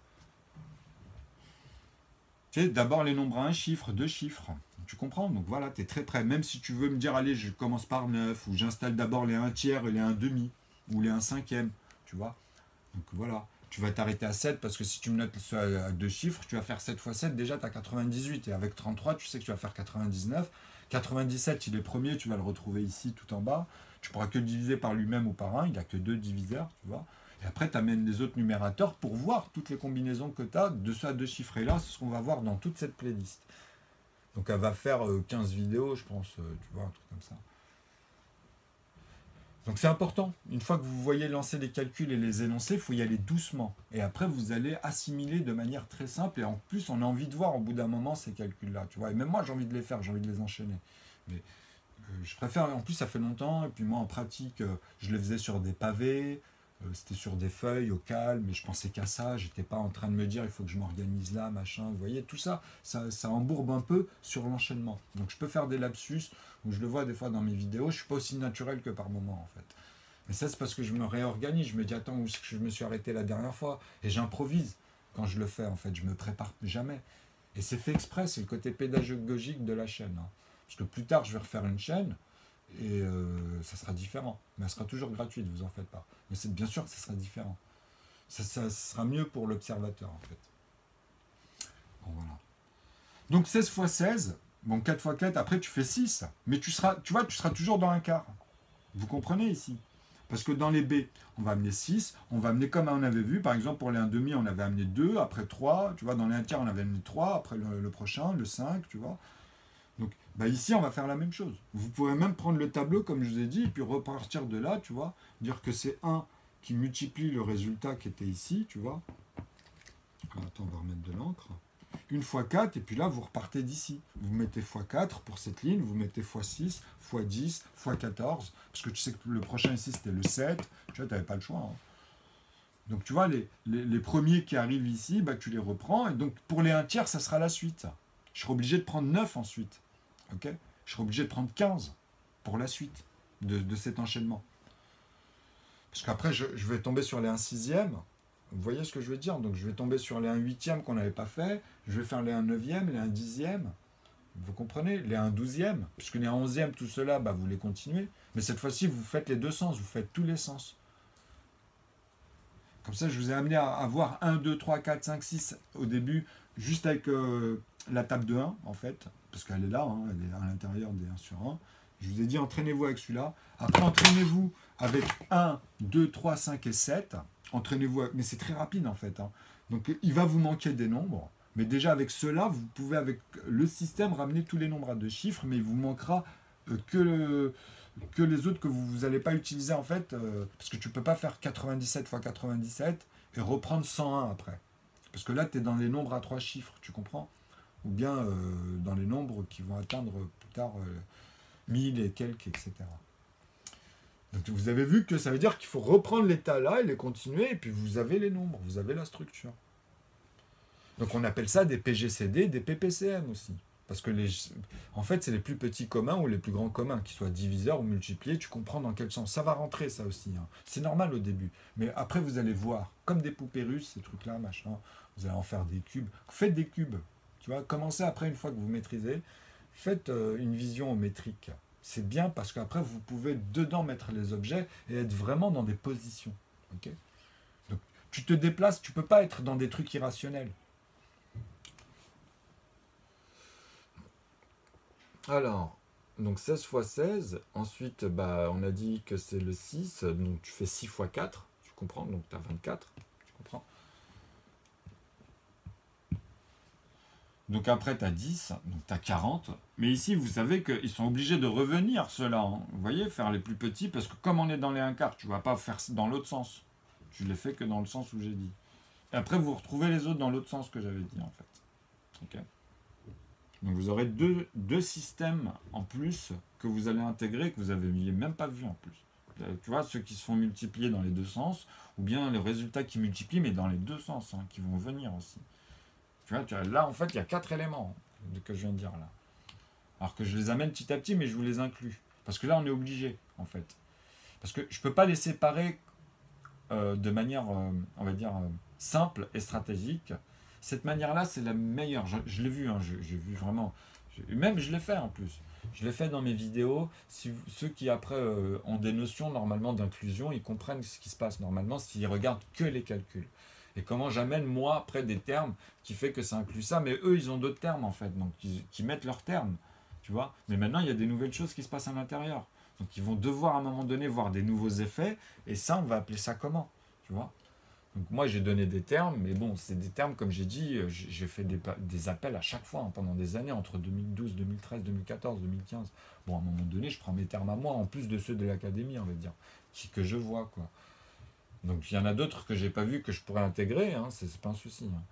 Tu sais, d'abord les nombres à un chiffre, 2 chiffres. Tu comprends? Donc voilà, tu es très près. Même si tu veux me dire, allez, je commence par 9, ou j'installe d'abord les 1 tiers et les 1 demi, ou les 1 cinquième, tu vois. Donc voilà, tu vas t'arrêter à 7, parce que si tu me notes à 2 chiffres, tu vas faire 7 fois 7, déjà tu as 98. Et avec 33, tu sais que tu vas faire 99. 97, il est premier, tu vas le retrouver ici, tout en bas. Tu pourras que le diviser par lui-même ou par 1, il n'y a que 2 diviseurs, tu vois. Et après, tu amènes les autres numérateurs pour voir toutes les combinaisons que tu as de ça à 2 chiffres. Et là, c'est ce qu'on va voir dans toute cette playlist. Donc elle va faire 15 vidéos, je pense, tu vois, un truc comme ça. Donc c'est important. Une fois que vous voyez lancer les calculs et les énoncés, il faut y aller doucement. Et après, vous allez assimiler de manière très simple. Et en plus, on a envie de voir au bout d'un moment ces calculs-là. Tu vois. Et même moi, j'ai envie de les faire, j'ai envie de les enchaîner. Mais je préfère, en plus, ça fait longtemps. Et puis moi, en pratique, je les faisais sur des pavés. C'était sur des feuilles au calme, mais je pensais qu'à ça, j'étais pas en train de me dire il faut que je m'organise là, machin, vous voyez, tout ça, ça embourbe un peu sur l'enchaînement. Donc je peux faire des lapsus, où je le vois des fois dans mes vidéos, je suis pas aussi naturel que par moment en fait. Mais ça c'est parce que je me réorganise, je me dis attends, où est-ce que je me suis arrêté la dernière fois, et j'improvise quand je le fais en fait, je me prépare jamais. Et c'est fait exprès, c'est le côté pédagogique de la chaîne. Hein. Parce que plus tard je vais refaire une chaîne, et ça sera différent. Mais elle sera toujours gratuite, vous en faites pas. Mais c'est bien sûr que ça sera différent. Ça sera mieux pour l'observateur, en fait. Bon, voilà. Donc 16 x 16, Bon, 4 fois 4, après tu fais 6. Mais tu seras toujours dans un quart. Vous comprenez ici? Parce que dans les B, on va amener 6, on va amener comme on avait vu, par exemple pour les 1,5, on avait amené 2, après 3, tu vois, dans les 1 tiers, on avait amené 3, après le prochain, le 5, tu vois. Donc bah ici, on va faire la même chose. Vous pouvez même prendre le tableau, comme je vous ai dit, et puis repartir de là, tu vois, dire que c'est 1 qui multiplie le résultat qui était ici, tu vois. Alors, attends, on va remettre de l'encre. 1 fois 4, et puis là, vous repartez d'ici. Vous mettez x 4 pour cette ligne, vous mettez x 6, x 10, x 14, parce que tu sais que le prochain ici, c'était le 7. Tu vois, tu n'avais pas le choix. Hein. Donc, tu vois, les premiers qui arrivent ici, bah, tu les reprends. Et donc, pour les 1 tiers, ça sera la suite. Je serai obligé de prendre 9 ensuite. Ok, je serai obligé de prendre 15 pour la suite de cet enchaînement. Parce qu'après, je vais tomber sur les 1 sixième. Vous voyez ce que je veux dire? Donc je vais tomber sur les 1 huitième qu'on n'avait pas fait. Je vais faire les 1 neuvième, les 1 dixième. Vous comprenez? Les 1 douzième. Puisque les 1 onzième, tout cela, bah, vous les continuez. Mais cette fois-ci, vous faites les deux sens. Vous faites tous les sens. Comme ça, je vous ai amené à voir 1, 2, 3, 4, 5, 6 au début, juste avec la table de 1, en fait. Parce qu'elle est là, hein, elle est à l'intérieur des 1 sur 1. Je vous ai dit, entraînez-vous avec celui-là. Après, entraînez-vous avec 1, 2, 3, 5 et 7. Entraînez-vous, mais c'est très rapide en fait. Hein. Donc il va vous manquer des nombres, mais déjà avec cela, vous pouvez avec le système ramener tous les nombres à 2 chiffres, mais il vous manquera que les autres que vous n'allez pas utiliser en fait, parce que tu ne peux pas faire 97 fois 97 et reprendre 101 après. Parce que là, tu es dans les nombres à 3 chiffres, tu comprends? Ou bien dans les nombres qui vont atteindre plus tard 1000 et quelques, etc. Donc vous avez vu que ça veut dire qu'il faut reprendre l'état là et les continuer, et puis vous avez les nombres, vous avez la structure. Donc on appelle ça des PGCD, des PPCM aussi. Parce que en fait, c'est les plus petits communs ou les plus grands communs, qu'ils soient diviseurs ou multipliés, tu comprends dans quel sens. Ça va rentrer ça aussi. Hein. C'est normal au début. Mais après, vous allez voir, comme des poupées russes, ces trucs-là, machin, vous allez en faire des cubes. Faites des cubes. Tu vois, commencez après, une fois que vous maîtrisez, faites une vision métrique. C'est bien parce qu'après, vous pouvez dedans mettre les objets et être vraiment dans des positions. Okay? Donc, tu te déplaces, tu ne peux pas être dans des trucs irrationnels. Alors, donc 16 fois 16, ensuite, bah, on a dit que c'est le 6, donc tu fais 6 fois 4, tu comprends, donc tu as 24, tu comprends. Donc après, tu as 10, donc tu as 40. Mais ici, vous savez qu'ils sont obligés de revenir, ceux-là. Hein. Vous voyez, faire les plus petits, parce que comme on est dans les 1 quart, tu ne vas pas faire dans l'autre sens. Tu les fais que dans le sens où j'ai dit. Et après, vous retrouvez les autres dans l'autre sens que j'avais dit, en fait. Ok. Donc vous aurez deux systèmes en plus que vous allez intégrer, que vous n'aviez même pas vu en plus. Tu vois, ceux qui se font multiplier dans les deux sens, ou bien les résultats qui multiplient, mais dans les deux sens, hein, qui vont venir aussi. Tu vois, là, en fait, il y a 4 éléments que je viens de dire là. Alors que je les amène petit à petit, mais je vous les inclus. Parce que là, on est obligé, en fait. Parce que je ne peux pas les séparer de manière, on va dire, simple et stratégique. Cette manière-là, c'est la meilleure. Je l'ai vu, hein, j'ai vu vraiment. Même, je l'ai fait en plus. Je l'ai fait dans mes vidéos. Ceux qui, après, ont des notions, normalement, d'inclusion, ils comprennent ce qui se passe, normalement, s'ils regardent que les calculs. Et comment j'amène, moi, après, des termes qui fait que ça inclut ça. Mais eux, ils ont d'autres termes, en fait. Donc, qui mettent leurs termes. Tu vois. Mais maintenant, il y a des nouvelles choses qui se passent à l'intérieur. Donc, ils vont devoir, à un moment donné, voir des nouveaux effets. Et ça, on va appeler ça comment? Tu vois. Donc moi, j'ai donné des termes, mais bon, c'est des termes, comme j'ai dit, j'ai fait des appels à chaque fois, hein, pendant des années, entre 2012, 2013, 2014, 2015. Bon, à un moment donné, je prends mes termes à moi, en plus de ceux de l'académie, on va dire, que je vois, quoi. Donc il y en a d'autres que j'ai pas vu, que je pourrais intégrer, hein, c'est pas un souci. Hein.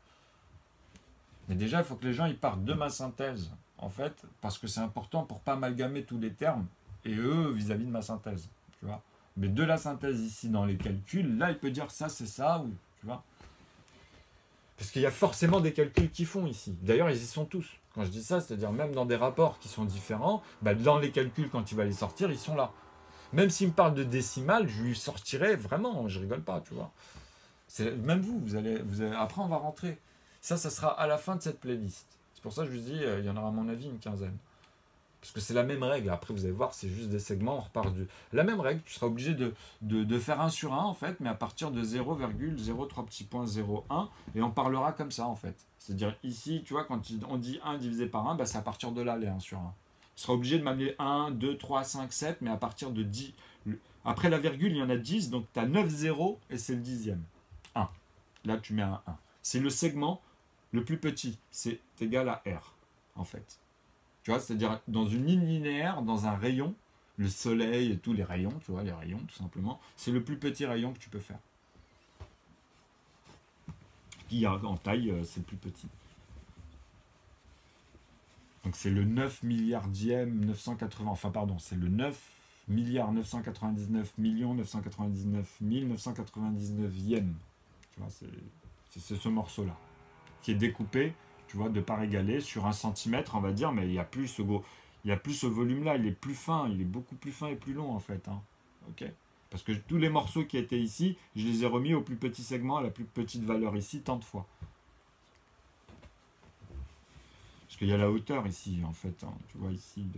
Mais déjà, il faut que les gens ils partent de ma synthèse, en fait, parce que c'est important pour pas amalgamer tous les termes, et eux, vis-à-vis de ma synthèse, tu vois. Mais de la synthèse ici dans les calculs, là il peut dire ça c'est ça, ou tu vois. Parce qu'il y a forcément des calculs qui font ici. D'ailleurs ils y sont tous. Quand je dis ça, c'est-à-dire même dans des rapports qui sont différents, bah, dans les calculs quand il va les sortir, ils sont là. Même s'il me parle de décimales, je lui sortirai vraiment, je rigole pas, tu vois. Même vous allez, après on va rentrer. Ça sera à la fin de cette playlist. C'est pour ça que je vous dis, il y en aura à mon avis une quinzaine. Parce que c'est la même règle. Après, vous allez voir, c'est juste des segments. On repart de la même règle. Tu seras obligé de faire 1 sur 1, en fait, mais à partir de 0,03 petits points 0,1. Et on parlera comme ça, en fait. C'est-à-dire ici, tu vois, quand on dit 1 divisé par 1, bah, c'est à partir de là, les 1 sur 1. Tu seras obligé de m'amener 1, 2, 3, 5, 7, mais à partir de 10. Après la virgule, il y en a 10, donc tu as 9 zéros et c'est le dixième. 1. Là, tu mets un 1. C'est le segment le plus petit. C'est égal à R, en fait. Tu vois, c'est-à-dire dans une ligne linéaire, dans un rayon, le soleil et tous les rayons, tu vois, les rayons, tout simplement, c'est le plus petit rayon que tu peux faire. Qui en taille, c'est le plus petit. Donc c'est le 9 milliardième 980, enfin pardon, c'est le 9 milliards 999 millions 999 999e. Tu vois, c'est ce morceau-là qui est découpé, tu vois, de part égalée sur 1 centimètre, on va dire, mais il n'y a plus ce volume-là, il est plus fin, il est beaucoup plus fin et plus long en fait. Hein. Ok. Parce que tous les morceaux qui étaient ici, je les ai remis au plus petit segment, à la plus petite valeur ici, tant de fois. Parce qu'il y a la hauteur ici, en fait. Hein. Tu vois, ici,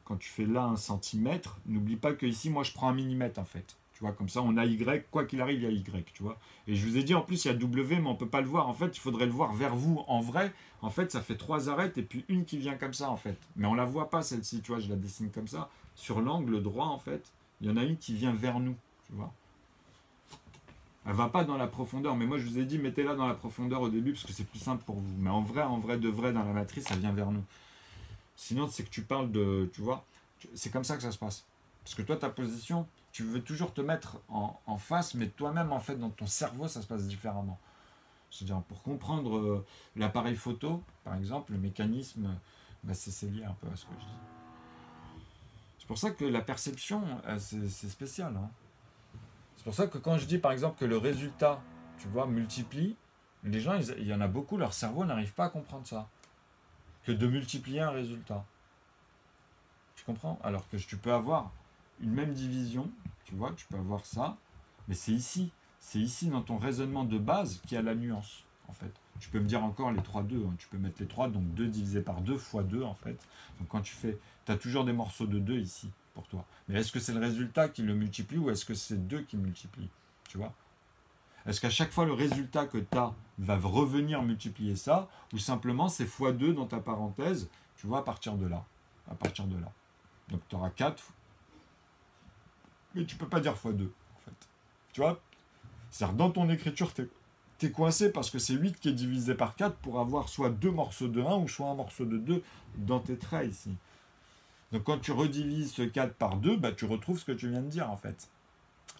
quand tu fais là 1 centimètre, n'oublie pas que ici, moi, je prends 1 millimètre, en fait. Tu vois, comme ça, on a Y, quoi qu'il arrive, il y a Y, tu vois. Et je vous ai dit, en plus, il y a W, mais on ne peut pas le voir. En fait, il faudrait le voir vers vous. En vrai, en fait, ça fait 3 arêtes et puis une qui vient comme ça, en fait. Mais on ne la voit pas, celle-ci, tu vois, je la dessine comme ça. Sur l'angle droit, en fait, il y en a une qui vient vers nous, tu vois. Elle va pas dans la profondeur, mais moi je vous ai dit mettez-la dans la profondeur au début parce que c'est plus simple pour vous. Mais en vrai de vrai, dans la matrice, ça vient vers nous. Sinon, c'est que tu parles de, tu vois, c'est comme ça que ça se passe. Parce que toi, ta position, tu veux toujours te mettre en face, mais toi-même, en fait, dans ton cerveau, ça se passe différemment. C'est-à-dire, pour comprendre l'appareil photo, par exemple, le mécanisme, bah, c'est lié un peu à ce que je dis. C'est pour ça que la perception, c'est spécial. Hein. C'est pour ça que quand je dis par exemple que le résultat, tu vois, multiplie, les gens, il y en a beaucoup, leur cerveau n'arrive pas à comprendre ça. Que de multiplier un résultat. Tu comprends? Alors que tu peux avoir une même division, tu vois, tu peux avoir ça, mais c'est ici. C'est ici dans ton raisonnement de base qu'il y a la nuance, en fait. Tu peux me dire encore les 3 2, hein. Tu peux mettre les 3, donc 2 divisé par 2 fois 2, en fait. Donc quand tu fais, tu as toujours des morceaux de 2 ici, pour toi. Mais est-ce que c'est le résultat qui le multiplie ou est-ce que c'est 2 qui multiplie? Tu vois? Est-ce qu'à chaque fois le résultat que tu as va revenir multiplier ça ou simplement c'est fois 2 dans ta parenthèse, tu vois, à partir de là. À partir de là. Donc tu auras 4, mais tu peux pas dire fois 2, en fait. Tu vois? C'est-à-dire dans ton écriture, tu es coincé parce que c'est 8 qui est divisé par 4 pour avoir soit 2 morceaux de 1 ou soit un morceau de 2 dans tes traits ici. Donc quand tu redivises ce 4 par 2, bah, tu retrouves ce que tu viens de dire en fait.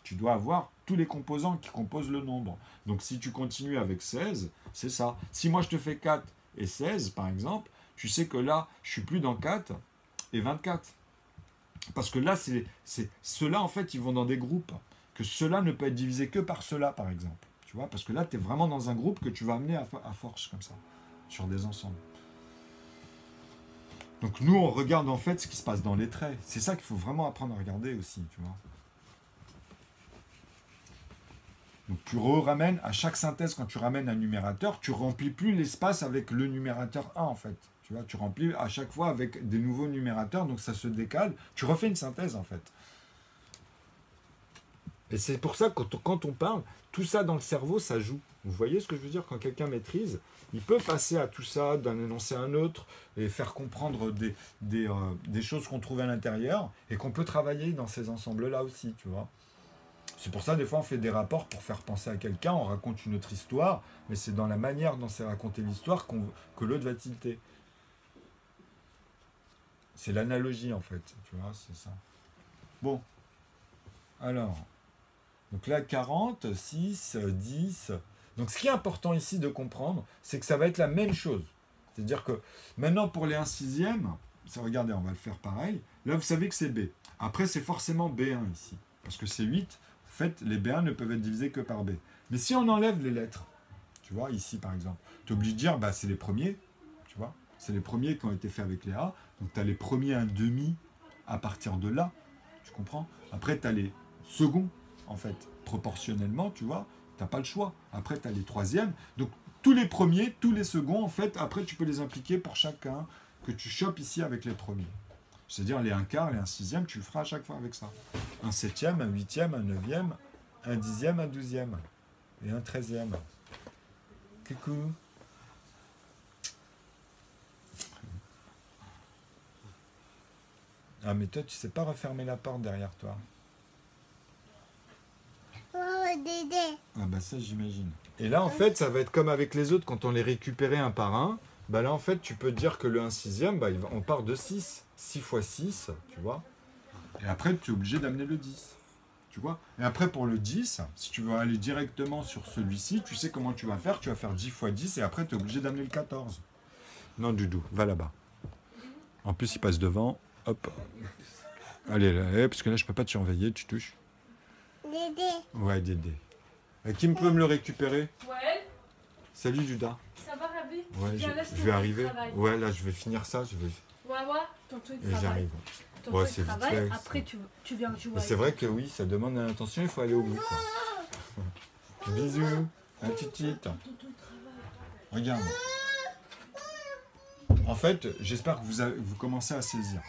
Tu dois avoir tous les composants qui composent le nombre. Donc si tu continues avec 16, c'est ça. Si moi je te fais 4 et 16 par exemple, tu sais que là, je suis plus dans 4 et 24. Parce que là, ceux-là en fait, ils vont dans des groupes. Que cela ne peut être divisé que par cela par exemple. Tu vois, parce que là, tu es vraiment dans un groupe que tu vas amener à force comme ça, sur des ensembles. Donc nous, on regarde en fait ce qui se passe dans les traits. C'est ça qu'il faut vraiment apprendre à regarder aussi, tu vois. Donc tu ramènes, à chaque synthèse, quand tu ramènes un numérateur, tu remplis plus l'espace avec le numérateur 1 en fait. Tu vois, tu remplis à chaque fois avec des nouveaux numérateurs, donc ça se décale. Tu refais une synthèse en fait. Et c'est pour ça que quand on parle, tout ça dans le cerveau, ça joue. Vous voyez ce que je veux dire? Quand quelqu'un maîtrise, il peut passer à tout ça, d'un énoncé à un autre, et faire comprendre des choses qu'on trouve à l'intérieur, et qu'on peut travailler dans ces ensembles-là aussi, tu vois. C'est pour ça, des fois, on fait des rapports pour faire penser à quelqu'un, on raconte une autre histoire, mais c'est dans la manière dont c'est raconté l'histoire que l'autre va tilter. C'est l'analogie, en fait, tu vois, c'est ça. Bon, alors, donc là, 40, 6, 10. Donc ce qui est important ici de comprendre, c'est que ça va être la même chose. C'est-à-dire que maintenant, pour les 1 sixième, regardez, on va le faire pareil. Là, vous savez que c'est B. Après, c'est forcément B1 ici, parce que c'est 8. En fait, les B1 ne peuvent être divisés que par B. Mais si on enlève les lettres, tu vois, ici par exemple, tu es obligé de dire, bah, c'est les premiers, tu vois, c'est les premiers qui ont été faits avec les A, donc tu as les premiers 1,5 à partir de là, tu comprends? Après, tu as les seconds, en fait, proportionnellement, tu vois, tu n'as pas le choix. Après, tu as les troisièmes, donc tous les premiers, tous les seconds, en fait, après, tu peux les impliquer pour chacun que tu chopes ici avec les premiers. C'est-à-dire les 1/4, les 1 sixième, tu le feras à chaque fois avec ça. 1 septième, 1 huitième, 1 neuvième, 1 dixième, 1 douzième et 1 treizième. Coucou. Ah, mais toi, tu sais pas refermer la porte derrière toi. Dédé. Ah bah ça, j'imagine. Et là, en fait, ça va être comme avec les autres, quand on les récupérait un par un. Bah là, en fait, tu peux dire que le 1/6, bah, on part de 6. 6 fois 6, tu vois. Et après, tu es obligé d'amener le 10. Tu vois. Et après, pour le 10, si tu veux aller directement sur celui-ci, tu sais comment tu vas faire. Tu vas faire 10 fois 10 et après, tu es obligé d'amener le 14. Non, Doudou, va là-bas. En plus, il passe devant. Hop. Allez, là, parce que là, je peux pas te surveiller, tu touches. Dédé. Ouais, Dédé. Qui peut me le récupérer? Ouais, Salut, Judas. ça va, Ravi? Ouais, Viens, je laisse vais tomber le arriver. travail. Ouais, là, je vais finir ça. Je vais... Ouais, ouais, tonton il Et travaille. j'arrive. Tonton Ouais, il c'est vite travaille, fait, après tu viens jouer. Mais c'est vrai que oui, ça demande une attention, il faut aller au bout. Quoi. Bisous. Un petit. Tonton il travaille. Regarde. En fait, j'espère que vous commencez à saisir.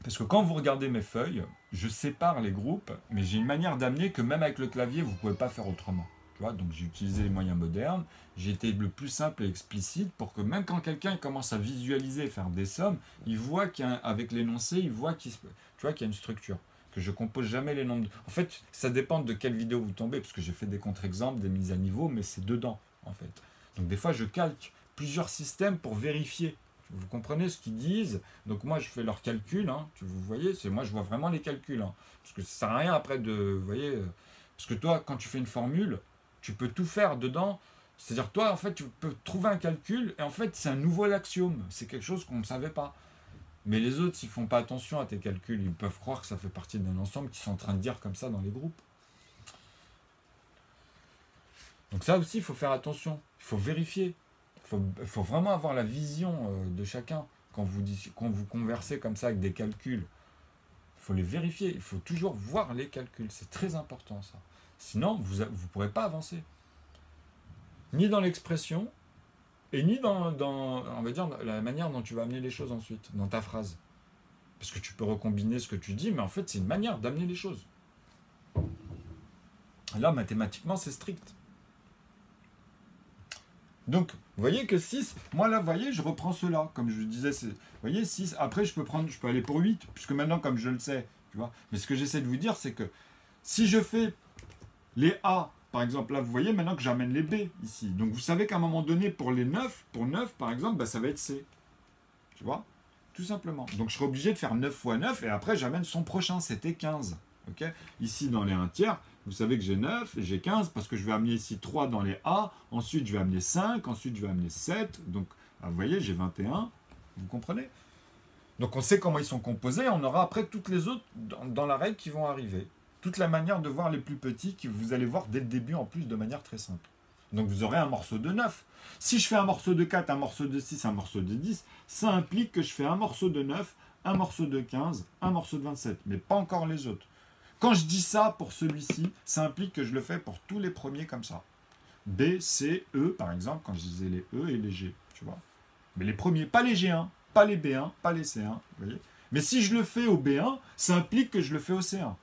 Parce que quand vous regardez mes feuilles, je sépare les groupes, mais j'ai une manière d'amener que même avec le clavier, vous ne pouvez pas faire autrement. Tu vois, donc j'ai utilisé les moyens modernes, j'ai été le plus simple et explicite pour que même quand quelqu'un commence à visualiser et faire des sommes, il voit qu'avec l'énoncé, il voit qu'il y a une structure. Que je compose jamais les nombres. En fait, ça dépend de quelle vidéo vous tombez, parce que j'ai fait des contre-exemples, des mises à niveau, mais c'est dedans, en fait. Donc des fois, je calque plusieurs systèmes pour vérifier. Vous comprenez ce qu'ils disent? Donc moi, je fais leurs calculs. Hein, vous voyez, moi, je vois vraiment les calculs. Hein, parce que ça sert à rien après de... Vous voyez, parce que toi, quand tu fais une formule, tu peux tout faire dedans. C'est-à-dire, toi, en fait, tu peux trouver un calcul, et en fait, c'est un nouveau axiome. C'est quelque chose qu'on ne savait pas. Mais les autres, s'ils ne font pas attention à tes calculs, ils peuvent croire que ça fait partie d'un ensemble qu'ils sont en train de dire comme ça dans les groupes. Donc ça aussi, il faut faire attention. Il faut vérifier. Il faut vraiment avoir la vision de chacun. Quand vous conversez comme ça avec des calculs, il faut les vérifier. Il faut toujours voir les calculs. C'est très important, ça. Sinon, vous ne pourrez pas avancer. Ni dans l'expression, et ni dans, on va dire, la manière dont tu vas amener les choses ensuite, dans ta phrase. Parce que tu peux recombiner ce que tu dis, mais en fait, c'est une manière d'amener les choses. Là, mathématiquement, c'est strict. Donc, vous voyez que 6, moi là, vous voyez, je reprends cela, comme je vous disais, vous voyez, 6, après je peux aller pour 8, puisque maintenant, comme je le sais, tu vois. Mais ce que j'essaie de vous dire, c'est que si je fais les A, par exemple, là, vous voyez maintenant que j'amène les B ici. Donc, vous savez qu'à un moment donné, pour les 9, pour 9, par exemple, bah, ça va être C. Tu vois? Tout simplement. Donc, je serai obligé de faire 9 fois 9, et après, j'amène son prochain, c'était 15. Okay, ici, dans les 1 tiers, vous savez que j'ai 9 et j'ai 15 parce que je vais amener ici 3 dans les A, ensuite je vais amener 5, ensuite je vais amener 7, donc vous voyez j'ai 21, vous comprenez? Donc on sait comment ils sont composés, on aura après toutes les autres dans la règle qui vont arriver. Toute la manière de voir les plus petits que vous allez voir dès le début en plus de manière très simple. Donc vous aurez un morceau de 9. Si je fais un morceau de 4, un morceau de 6, un morceau de 10, ça implique que je fais un morceau de 9, un morceau de 15, un morceau de 27, mais pas encore les autres. Quand je dis ça pour celui-ci, ça implique que je le fais pour tous les premiers comme ça. B, C, E, par exemple, quand je disais les E et les G, tu vois. Mais les premiers, pas les G1, pas les B1, pas les C1, vous voyez. Mais si je le fais au B1, ça implique que je le fais au C1.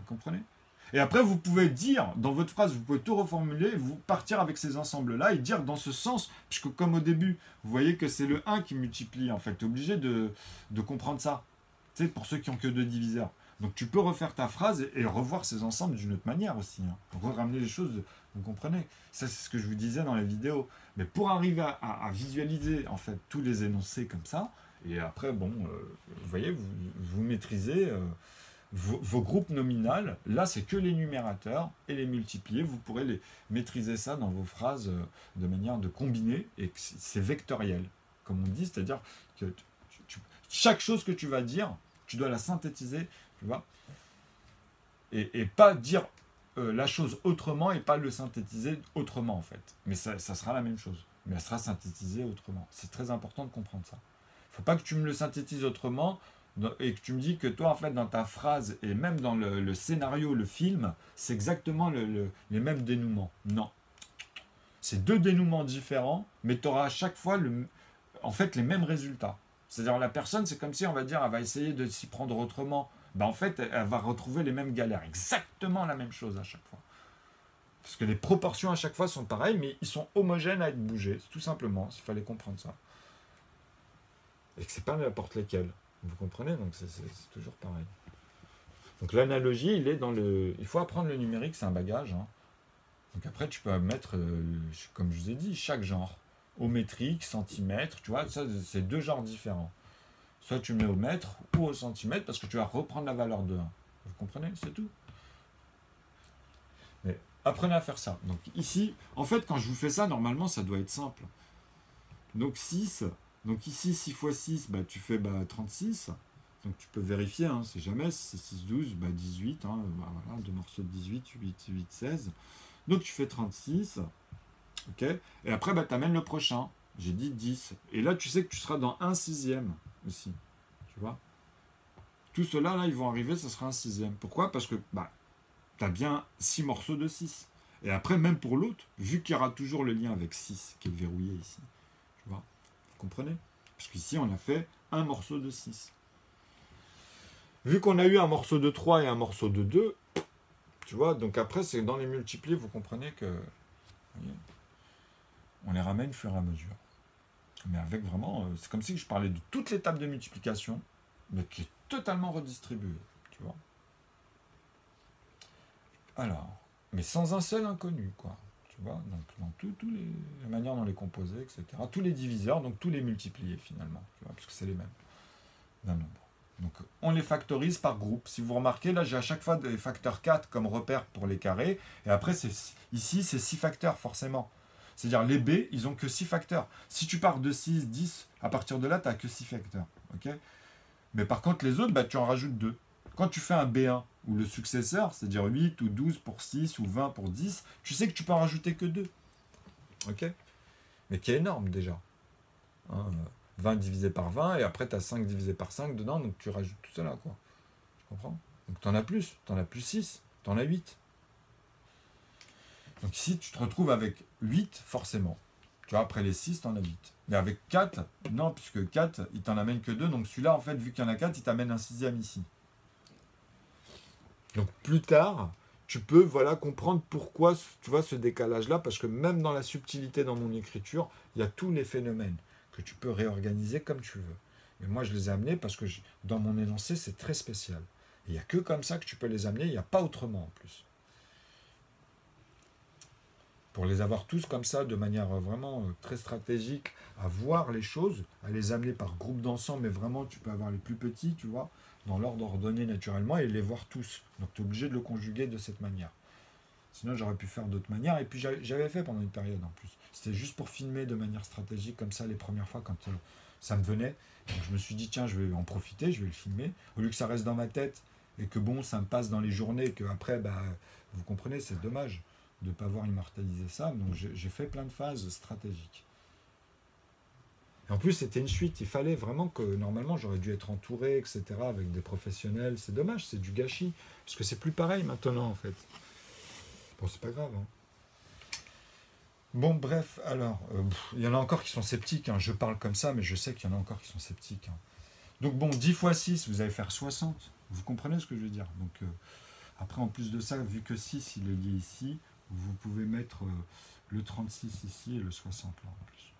Vous comprenez? Et après, vous pouvez dire, dans votre phrase, vous pouvez tout reformuler, vous partir avec ces ensembles-là et dire dans ce sens, puisque comme au début, vous voyez que c'est le 1 qui multiplie, en fait. Tu es obligé de comprendre ça. Tu sais, pour ceux qui n'ont que 2 diviseurs. Donc tu peux refaire ta phrase et revoir ces ensembles d'une autre manière aussi. Hein. Ramener les choses, vous comprenez? Ça, c'est ce que je vous disais dans la vidéo. Mais pour arriver à visualiser en fait tous les énoncés comme ça, et après, bon, vous voyez, vous maîtrisez vos groupes nominales. Là, c'est que les numérateurs et les multipliés. Vous pourrez les maîtriser ça dans vos phrases de manière de combiner. Et c'est vectoriel, comme on dit. C'est-à-dire que chaque chose que tu vas dire, tu dois la synthétiser. Tu vois, et pas dire la chose autrement et pas le synthétiser autrement en fait. Mais ça sera la même chose. Mais elle sera synthétisée autrement. C'est très important de comprendre ça. Il ne faut pas que tu me le synthétises autrement et que tu me dis que toi en fait dans ta phrase et même dans le scénario, le film, c'est exactement les mêmes dénouements. Non. C'est 2 dénouements différents, mais tu auras à chaque fois en fait les mêmes résultats. C'est-à-dire la personne, c'est comme si on va dire, elle va essayer de s'y prendre autrement. Ben en fait, elle va retrouver les mêmes galères. Exactement la même chose à chaque fois. Parce que les proportions à chaque fois sont pareilles, mais ils sont homogènes à être bougés. Tout simplement, il fallait comprendre ça. Et que c'est pas n'importe lesquels. Vous comprenez? Donc c'est toujours pareil. Donc l'analogie, il est dans le... Il faut apprendre le numérique, c'est un bagage. Hein. Donc après, tu peux mettre, comme je vous ai dit, chaque genre. Au métrique, centimètre, tu vois, ça, c'est deux genres différents. Soit tu mets au mètre ou au centimètre, parce que tu vas reprendre la valeur de 1. Vous comprenez? C'est tout. Mais apprenez à faire ça. Donc ici, en fait, quand je vous fais ça, normalement, ça doit être simple. Donc 6, donc ici, 6 fois 6, bah, tu fais 36. Donc tu peux vérifier, hein, c'est jamais, si c'est 6, 12, 18, hein, voilà, deux morceaux de 18, 8, 16. Donc tu fais 36, ok, et après tu amènes le prochain, j'ai dit 10. Et là tu sais que tu seras dans 1 sixième aussi, tu vois. Tout cela là, ils vont arriver, ça sera 1 sixième. Pourquoi? Parce que tu as bien 6 morceaux de 6. Et après, même pour l'autre, vu qu'il y aura toujours le lien avec 6 qui est verrouillé ici, tu vois, vous comprenez? Parce qu'ici on a fait un morceau de 6. Vu qu'on a eu un morceau de 3 et un morceau de 2, tu vois, donc après, c'est dans les multipliés, vous comprenez que... Vous voyez, on les ramène au fur et à mesure. Mais avec vraiment... c'est comme si je parlais de toute l'étape de multiplication, mais qui est totalement redistribuée, tu vois. Alors, mais sans un seul inconnu, quoi. Tu vois, donc dans les manières dont les composer, etc. Tous les diviseurs, donc tous les multipliés, finalement, tu vois, parce que c'est les mêmes d'un nombre. Donc, on les factorise par groupe. Si vous remarquez, là, j'ai à chaque fois des facteurs 4 comme repère pour les carrés. Et après, ici, c'est 6 facteurs, forcément. C'est-à-dire, les B, ils n'ont que 6 facteurs. Si tu pars de 6, 10, à partir de là, tu n'as que 6 facteurs. Okay, mais par contre, les autres, tu en rajoutes 2. Quand tu fais un B1, ou le successeur, c'est-à-dire 8 ou 12 pour 6 ou 20 pour 10, tu sais que tu peux en rajouter que 2. Ok, mais qui est énorme, déjà. Hein, 20 divisé par 20, et après tu as 5 divisé par 5 dedans, donc tu rajoutes tout cela, quoi. Tu comprends? Donc tu en as plus 6, tu en as 8. Donc ici, tu te retrouves avec 8, forcément. Tu vois, après les 6, tu en as 8. Mais avec 4, non, puisque 4, il t'en amène que 2, donc celui-là, en fait, vu qu'il y en a 4, il t'amène un sixième ici. Donc plus tard, tu peux comprendre pourquoi tu vois ce décalage-là, parce que même dans la subtilité dans mon écriture, il y a tous les phénomènes que tu peux réorganiser comme tu veux. Et moi, je les ai amenés parce que dans mon énoncé, c'est très spécial. Il n'y a que comme ça que tu peux les amener, il n'y a pas autrement en plus. Pour les avoir tous comme ça, de manière vraiment très stratégique, à voir les choses, à les amener par groupe d'ensemble, mais vraiment, tu peux avoir les plus petits, tu vois, dans l'ordre ordonné naturellement, et les voir tous. Donc, tu es obligé de le conjuguer de cette manière. Sinon, j'aurais pu faire d'autres manières. Et puis, j'avais fait pendant une période en plus. C'était juste pour filmer de manière stratégique, comme ça, les premières fois, quand ça me venait. Donc, je me suis dit, tiens, je vais en profiter, je vais le filmer. Au lieu que ça reste dans ma tête, et que bon, ça me passe dans les journées, et qu'après, vous comprenez, c'est dommage de ne pas avoir immortalisé ça. Donc, j'ai fait plein de phases stratégiques. Et en plus, c'était une suite. Il fallait vraiment que, normalement, j'aurais dû être entouré, etc., avec des professionnels. C'est dommage, c'est du gâchis. Parce que c'est plus pareil maintenant, en fait. Bon, c'est pas grave. Hein. Bon, bref, alors, il y en a encore qui sont sceptiques. Hein. Je parle comme ça, mais je sais qu'il y en a encore qui sont sceptiques. Hein. Donc, bon, 10 fois 6, vous allez faire 60. Vous comprenez ce que je veux dire? Donc, après, en plus de ça, vu que 6, il est lié ici, vous pouvez mettre le 36 ici et le 60 là, en plus.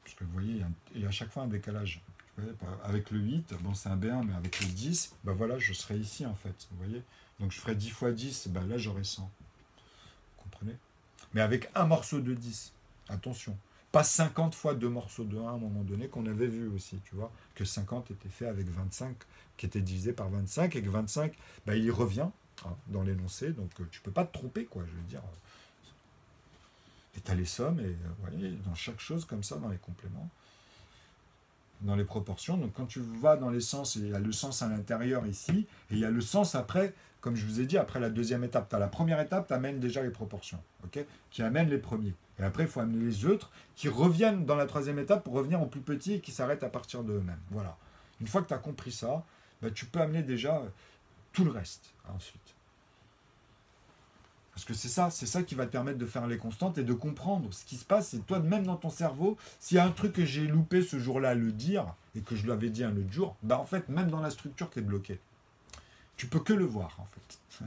Parce que vous voyez, il y a à chaque fois un décalage. Avec le 8, bon, c'est un B1, mais avec le 10, voilà, je serai ici, en fait. Vous voyez? Donc, je ferai 10 fois 10, là, j'aurai 100. Vous comprenez? Mais avec un morceau de 10. Attention. Pas 50 fois deux morceaux de 1 à un moment donné, qu'on avait vu aussi, tu vois, que 50 était fait avec 25, qui était divisé par 25, et que 25, il revient dans l'énoncé, donc tu peux pas te tromper, quoi, je veux dire. Et tu as les sommes, et voyez, dans chaque chose comme ça, dans les compléments, dans les proportions. Donc quand tu vas dans les sens, il y a le sens à l'intérieur ici, et il y a le sens après, comme je vous ai dit, après la deuxième étape. Tu as la première étape, tu amènes déjà les proportions, okay, qui amènent les premiers. Et après, il faut amener les autres qui reviennent dans la troisième étape pour revenir aux plus petits et qui s'arrêtent à partir d'eux-mêmes. Voilà. Une fois que tu as compris ça, tu peux amener déjà tout le reste ensuite. Parce que c'est ça qui va te permettre de faire les constantes et de comprendre ce qui se passe. Et toi, même dans ton cerveau, s'il y a un truc que j'ai loupé ce jour-là à le dire, et que je l'avais dit un autre jour, en fait, même dans la structure, tu es bloqué. Tu peux que le voir, en fait.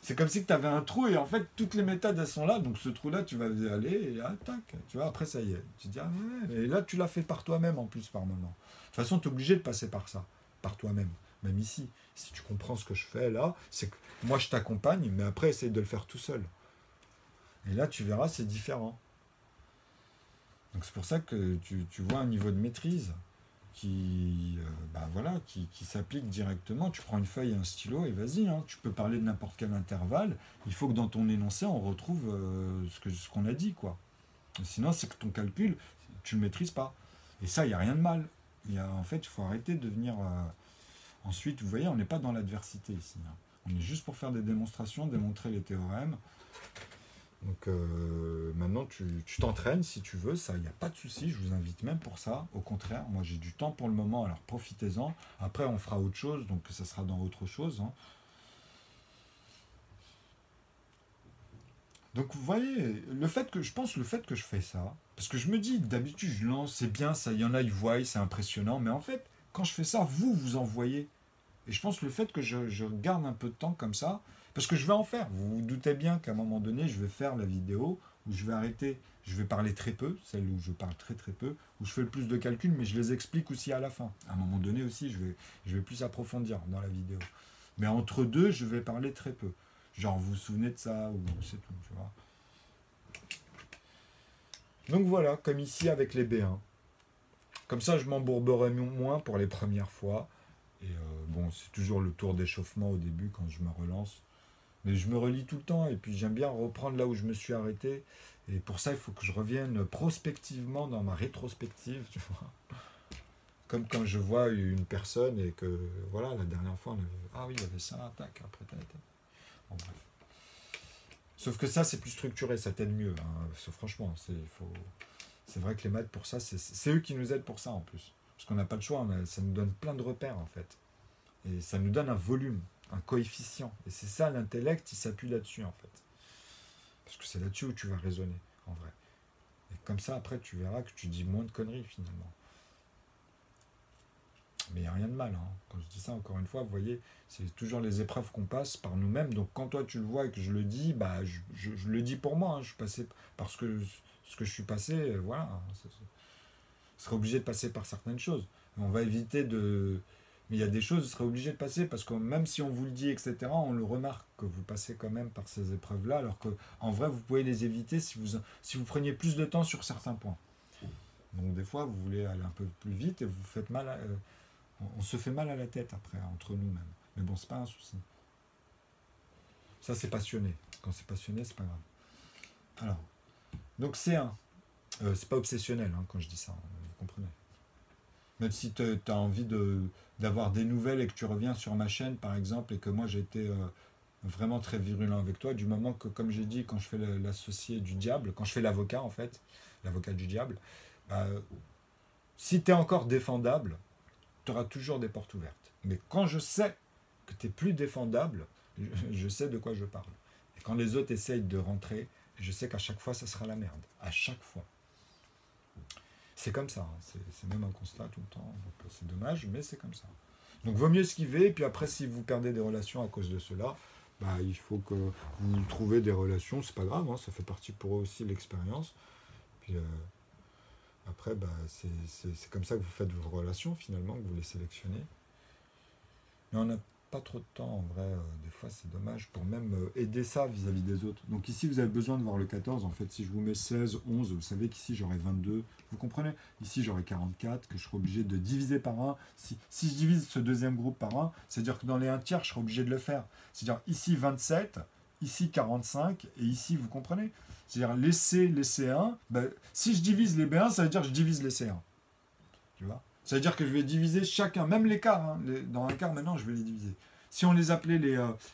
C'est comme si tu avais un trou et en fait, toutes les méthodes, elles sont là. Donc ce trou-là, tu vas y aller et ah, tac. Tu vois, après, ça y est. Tu te dis, ah ouais. Et là, tu l'as fait par toi-même en plus, par moment. De toute façon, tu es obligé de passer par ça, par toi-même. Même ici. Si tu comprends ce que je fais là, c'est que moi, je t'accompagne, mais après, essaye de le faire tout seul. Et là, tu verras, c'est différent. Donc c'est pour ça que tu vois un niveau de maîtrise qui s'applique directement. Tu prends une feuille et un stylo et vas-y, hein, tu peux parler de n'importe quel intervalle. Il faut que dans ton énoncé, on retrouve ce qu'on a dit, quoi. Sinon, c'est que ton calcul, tu ne le maîtrises pas. Et ça, il n'y a rien de mal. En fait, il faut arrêter de venir... Ensuite, vous voyez, on n'est pas dans l'adversité ici. Hein. On est juste pour faire des démonstrations, démontrer les théorèmes. Donc maintenant, tu t'entraînes si tu veux, ça, il n'y a pas de souci, je vous invite même pour ça. Au contraire, moi j'ai du temps pour le moment, alors profitez-en. Après, on fera autre chose, donc ça sera dans autre chose. Hein. Donc vous voyez, le fait que je fais ça, parce que je me dis, d'habitude je lance, c'est bien, ça, il y en a, ils voient, c'est impressionnant, mais en fait, quand je fais ça, vous en voyez. Et je pense que le fait que je garde un peu de temps comme ça, parce que je vais en faire. Vous vous doutez bien qu'à un moment donné, je vais faire la vidéo où je vais arrêter. Je vais parler très peu, celle où je parle très très peu, où je fais le plus de calculs, mais je les explique aussi à la fin. À un moment donné aussi, je vais plus approfondir dans la vidéo. Mais entre deux, je vais parler très peu. Genre, vous vous souvenez de ça, ou c'est tout, tu vois. Donc voilà, comme ici avec les B1. Comme ça, je m'embourberai moins pour les premières fois. Et bon, c'est toujours le tour d'échauffement au début quand je me relance. Mais je me relis tout le temps et puis j'aime bien reprendre là où je me suis arrêté. Et pour ça, il faut que je revienne prospectivement dans ma rétrospective, tu vois. Comme quand je vois une personne et que, voilà, la dernière fois, on avait... Ah oui, il y avait ça, tac, après, tac. Bon, bref. Sauf que ça, c'est plus structuré, ça t'aide mieux. Hein. Franchement, c'est vrai que les maths, pour ça, c'est eux qui nous aident pour ça, en plus. Parce qu'on n'a pas le choix, ça nous donne plein de repères, en fait. Et ça nous donne un volume, un coefficient. Et c'est ça, l'intellect, il s'appuie là-dessus, en fait. Parce que c'est là-dessus où tu vas raisonner, en vrai. Et comme ça, après, tu verras que tu dis moins de conneries, finalement. Mais il n'y a rien de mal. Hein. Quand je dis ça, encore une fois, vous voyez, c'est toujours les épreuves qu'on passe par nous-mêmes. Donc, quand toi, tu le vois et que je le dis, bah, je le dis pour moi. Hein. Je suis passé parce que ce que je suis passé, voilà. Je serais obligé de passer par certaines choses. On va éviter de... Mais il y a des choses, vous serez obligé de passer parce que même si on vous le dit, etc., on le remarque que vous passez quand même par ces épreuves-là, alors qu'en vrai, vous pouvez les éviter si vous preniez plus de temps sur certains points. Donc des fois, vous voulez aller un peu plus vite et vous faites mal. On se fait mal à la tête après, entre nous-mêmes. Mais bon, c'est pas un souci. Ça, c'est passionné. Quand c'est passionné, c'est pas grave. Alors, donc C1. C'est pas obsessionnel hein, quand je dis ça, vous comprenez. Même si tu as envie d'avoir des nouvelles et que tu reviens sur ma chaîne, par exemple, et que moi j'ai été vraiment très virulent avec toi, du moment que, comme j'ai dit, quand je fais l'associé du diable, quand je fais l'avocat, en fait, l'avocat du diable, si tu es encore défendable, tu auras toujours des portes ouvertes. Mais quand je sais que tu n'es plus défendable, je sais de quoi je parle. Et quand les autres essayent de rentrer, je sais qu'à chaque fois, ça sera la merde. À chaque fois. C'est comme ça, hein. C'est même un constat tout le temps. Donc c'est dommage, mais c'est comme ça. Donc vaut mieux esquiver, et puis après, si vous perdez des relations à cause de cela, bah, il faut que vous trouvez des relations, c'est pas grave, hein, ça fait partie pour eux aussi de l'expérience. Puis après, bah, c'est comme ça que vous faites vos relations, finalement, que vous les sélectionnez. Mais on n'a pas trop de temps, en vrai, des fois c'est dommage, pour même aider ça vis-à-vis des autres. Donc ici, vous avez besoin de voir le 14, en fait, si je vous mets 16, 11, vous savez qu'ici j'aurai 22, vous comprenez? Ici j'aurai 44, que je serai obligé de diviser par 1. Si je divise ce deuxième groupe par 1, c'est-à-dire que dans les 1 tiers, je serai obligé de le faire. C'est-à-dire ici 27, ici 45, et ici, vous comprenez? C'est-à-dire les C, les C1, ben, si je divise les B1, ça veut dire que je divise les C1. Tu vois? Ça veut dire que je vais diviser chacun, même les quarts. Hein, dans un quart, maintenant, je vais les diviser. Si on les appelait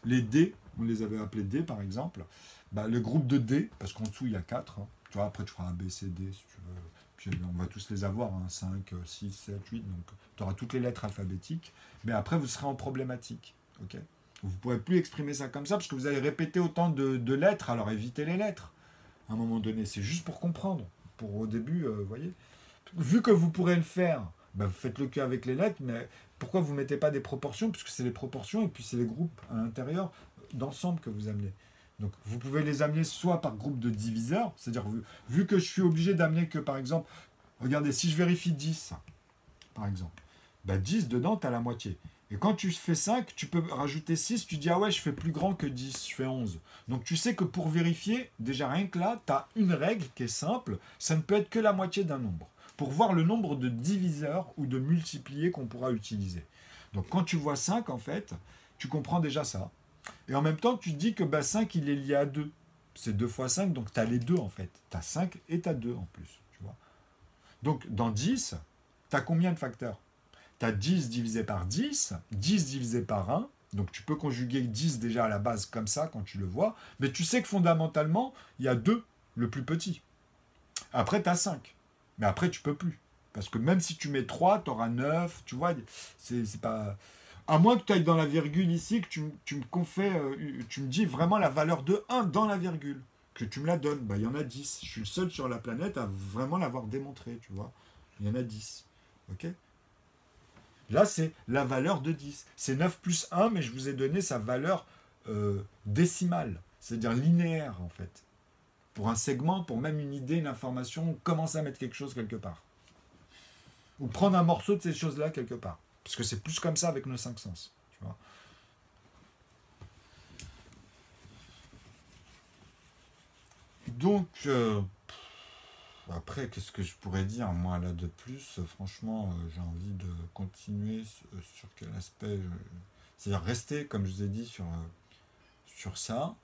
les D, on les avait appelés D, par exemple, bah, le groupe de D, parce qu'en dessous, il y a 4. Hein, tu vois, après, tu feras un B, C, D, si tu veux. Puis, on va tous les avoir, hein, 5, 6, 7, 8. Donc, tu auras toutes les lettres alphabétiques. Mais après, vous serez en problématique. Ok? Vous ne pourrez plus exprimer ça comme ça, parce que vous allez répéter autant de lettres. Alors, évitez les lettres. À un moment donné, c'est juste pour comprendre. Pour au début, vous voyez, vu que vous pourrez le faire bah, vous faites le que avec les lettres, mais pourquoi vous ne mettez pas des proportions? Puisque c'est les proportions et puis c'est les groupes à l'intérieur d'ensemble que vous amenez. Donc vous pouvez les amener soit par groupe de diviseurs, c'est-à-dire vu que je suis obligé d'amener que par exemple, regardez, si je vérifie 10, par exemple, bah 10 dedans, tu as la moitié. Et quand tu fais 5, tu peux rajouter 6, tu dis ah ouais, je fais plus grand que 10, je fais 11. Donc tu sais que pour vérifier, déjà rien que là, tu as une règle qui est simple, ça ne peut être que la moitié d'un nombre. Pour voir le nombre de diviseurs ou de multipliés qu'on pourra utiliser. Donc quand tu vois 5, en fait, tu comprends déjà ça. Et en même temps, tu te dis que bah, 5, il est lié à 2. C'est 2 fois 5, donc tu as les deux en fait. Tu as 5 et tu as 2 en plus. Tu vois. Donc dans 10, tu as combien de facteurs? Tu as 10 divisé par 10, 10 divisé par 1. Donc tu peux conjuguer 10 déjà à la base comme ça quand tu le vois. Mais tu sais que fondamentalement, il y a 2, le plus petit. Après, tu as 5. Mais après, tu peux plus. Parce que même si tu mets 3, tu auras 9. Tu vois, c'est pas... À moins que tu ailles dans la virgule ici, que tu me dis vraiment la valeur de 1 dans la virgule. Que tu me la donnes. Bah, il y en a 10. Je suis le seul sur la planète à vraiment l'avoir démontré, tu vois. Il y en a 10. OK? Là, c'est la valeur de 10. C'est 9 plus 1, mais je vous ai donné sa valeur décimale. C'est-à-dire linéaire, en fait. Pour un segment, pour même une idée, une information, commencer à mettre quelque chose quelque part. Ou prendre un morceau de ces choses-là quelque part. Parce que c'est plus comme ça avec nos 5 sens. Tu vois. Donc, après, qu'est-ce que je pourrais dire, moi, là, de plus? Franchement, j'ai envie de continuer sur quel aspect. C'est-à-dire rester, comme je vous ai dit, sur ça.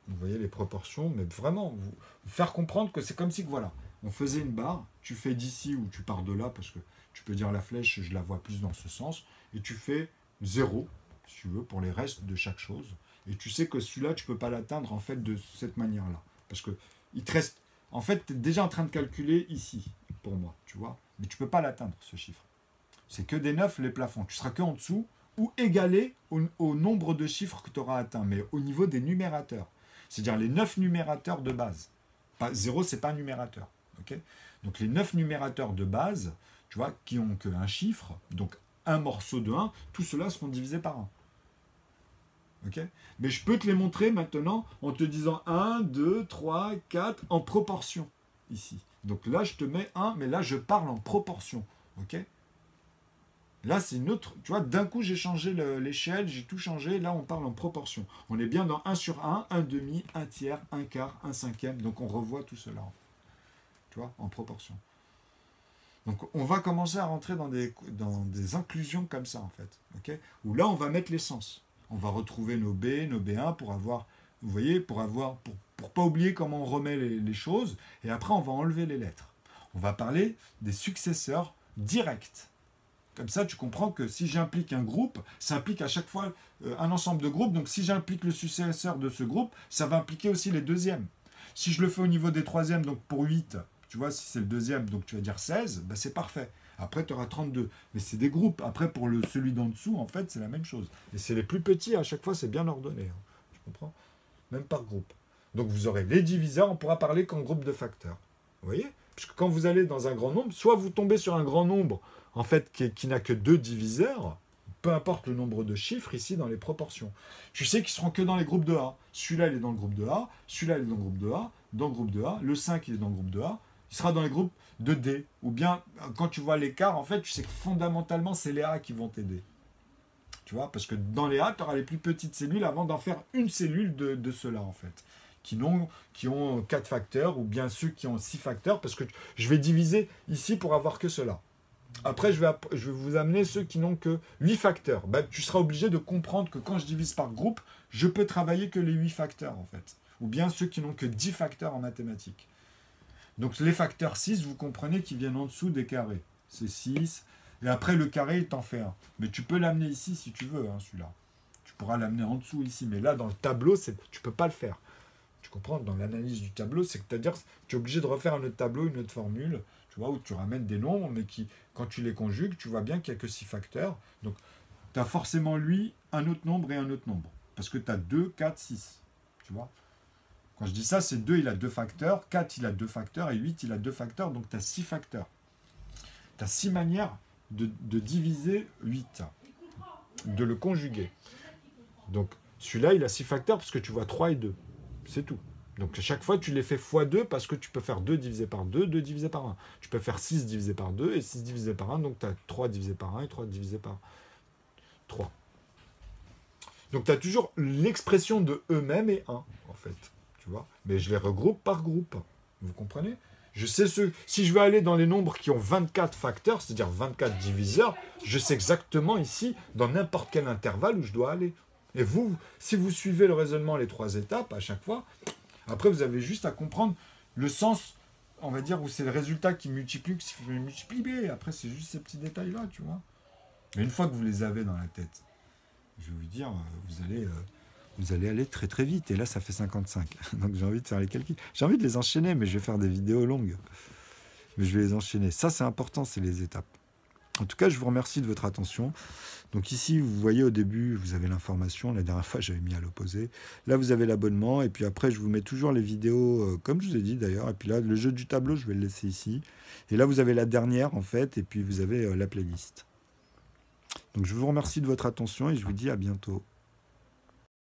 Vous voyez les proportions, mais vraiment, vous faire comprendre que c'est comme si, voilà, on faisait une barre, tu fais d'ici ou tu pars de là, parce que tu peux dire la flèche, je la vois plus dans ce sens, et tu fais 0, si tu veux, pour les restes de chaque chose. Et tu sais que celui-là, tu ne peux pas l'atteindre, en fait, de cette manière-là. Parce que il te reste... En fait, tu es déjà en train de calculer ici, pour moi, tu vois. Mais tu ne peux pas l'atteindre, ce chiffre. C'est que des 9, les plafonds. Tu seras que en dessous, ou égalé au nombre de chiffres que tu auras atteint, mais au niveau des numérateurs. C'est-à-dire les 9 numérateurs de base. 0, ce n'est pas un numérateur. Okay, donc les 9 numérateurs de base, tu vois, qui ont qu'un chiffre, donc un morceau de 1, tout cela seront divisés par 1. Okay, mais je peux te les montrer maintenant en te disant 1, 2, 3, 4 en proportion ici. Donc là, je te mets 1, mais là, je parle en proportion. Okay, là, c'est une autre... Tu vois, d'un coup, j'ai changé l'échelle, j'ai tout changé. Là, on parle en proportion. On est bien dans 1 sur 1, 1 demi, 1 tiers, 1 quart, 1 cinquième. Donc, on revoit tout cela. Tu vois, en proportion. Donc, on va commencer à rentrer dans des inclusions comme ça, en fait. Okay, où là, on va mettre les sens. On va retrouver nos B, nos B1 pour avoir... Vous voyez, pour pas oublier comment on remet les choses. Et après, on va enlever les lettres. On va parler des successeurs directs. Comme ça, tu comprends que si j'implique un groupe, ça implique à chaque fois un ensemble de groupes. Donc, si j'implique le successeur de ce groupe, ça va impliquer aussi les deuxièmes. Si je le fais au niveau des troisièmes, donc pour 8, tu vois, si c'est le deuxième, donc tu vas dire 16, ben c'est parfait. Après, tu auras 32. Mais c'est des groupes. Après, pour celui d'en dessous, en fait, c'est la même chose. Et c'est les plus petits, à chaque fois, c'est bien ordonné. Hein. Tu comprends? Même par groupe. Donc, vous aurez les diviseurs, on pourra parler qu'en groupe de facteurs. Vous voyez? Puisque quand vous allez dans un grand nombre, soit vous tombez sur un grand nombre, en fait, qui n'a que 2 diviseurs, peu importe le nombre de chiffres ici dans les proportions. Tu sais qu'ils seront que dans les groupes de A. Celui-là, il est dans le groupe de A, celui-là, il est dans le groupe de A, dans le groupe de A, le 5, il est dans le groupe de A, il sera dans les groupes de D. Ou bien, quand tu vois l'écart, en fait, tu sais que fondamentalement, c'est les A qui vont t'aider. Tu vois, parce que dans les A, tu auras les plus petites cellules avant d'en faire une cellule de ceux-là, en fait. Qui ont 4 facteurs, ou bien ceux qui ont 6 facteurs, parce que je vais diviser ici pour avoir que cela. Après, je vais vous amener ceux qui n'ont que 8 facteurs. Ben, tu seras obligé de comprendre que quand je divise par groupe, je peux travailler que les 8 facteurs, en fait. Ou bien ceux qui n'ont que 10 facteurs en mathématiques. Donc, les facteurs 6, vous comprenez qu'ils viennent en dessous des carrés. C'est 6. Et après, le carré, il t'en fait un. Mais tu peux l'amener ici si tu veux, hein, celui-là. Tu pourras l'amener en dessous ici. Mais là, dans le tableau, tu ne peux pas le faire. Tu comprends? Dans l'analyse du tableau, c'est-à-dire que tu es obligé de refaire un autre tableau, une autre formule, tu vois, où tu ramènes des nombres, mais qui, quand tu les conjugues, tu vois bien qu'il n'y a que 6 facteurs. Donc, tu as forcément, lui, un autre nombre et un autre nombre. Parce que tu as 2, 4, 6. Tu vois? Quand je dis ça, c'est 2, il a 2 facteurs, 4, il a 2 facteurs, et 8, il a 2 facteurs, donc tu as 6 facteurs. tu as 6 manières de diviser 8, de le conjuguer. Donc, celui-là, il a 6 facteurs parce que tu vois 3 et 2. C'est tout. Donc, à chaque fois, tu les fais x 2 parce que tu peux faire 2 divisé par 2, 2 divisé par 1. Tu peux faire 6 divisé par 2 et 6 divisé par 1. Donc, tu as 3 divisé par 1 et 3 divisé par 3. Donc, tu as toujours l'expression de eux-mêmes et 1, en fait. Tu vois. Mais je les regroupe par groupe. Vous comprenez? Je sais si je veux aller dans les nombres qui ont 24 facteurs, c'est-à-dire 24 diviseurs, je sais exactement ici, dans n'importe quel intervalle où je dois aller. Et vous, si vous suivez le raisonnement, les 3 étapes, à chaque fois, après vous avez juste à comprendre le sens, on va dire, où c'est le résultat qui multiplie, qui se fait multiplier. Après, c'est juste ces petits détails-là, tu vois. Mais une fois que vous les avez dans la tête, je vais vous dire, vous allez aller très très vite. Et là, ça fait 55. Donc j'ai envie de faire les calculs. J'ai envie de les enchaîner, mais je vais faire des vidéos longues. Mais je vais les enchaîner. Ça, c'est important, c'est les étapes. En tout cas, je vous remercie de votre attention. Donc ici, vous voyez au début, vous avez l'information. La dernière fois, j'avais mis à l'opposé. Là, vous avez l'abonnement. Et puis après, je vous mets toujours les vidéos, comme je vous ai dit d'ailleurs. Et puis là, le jeu du tableau, je vais le laisser ici. Et là, vous avez la dernière, en fait. Et puis, vous avez la playlist. Donc, je vous remercie de votre attention et je vous dis à bientôt.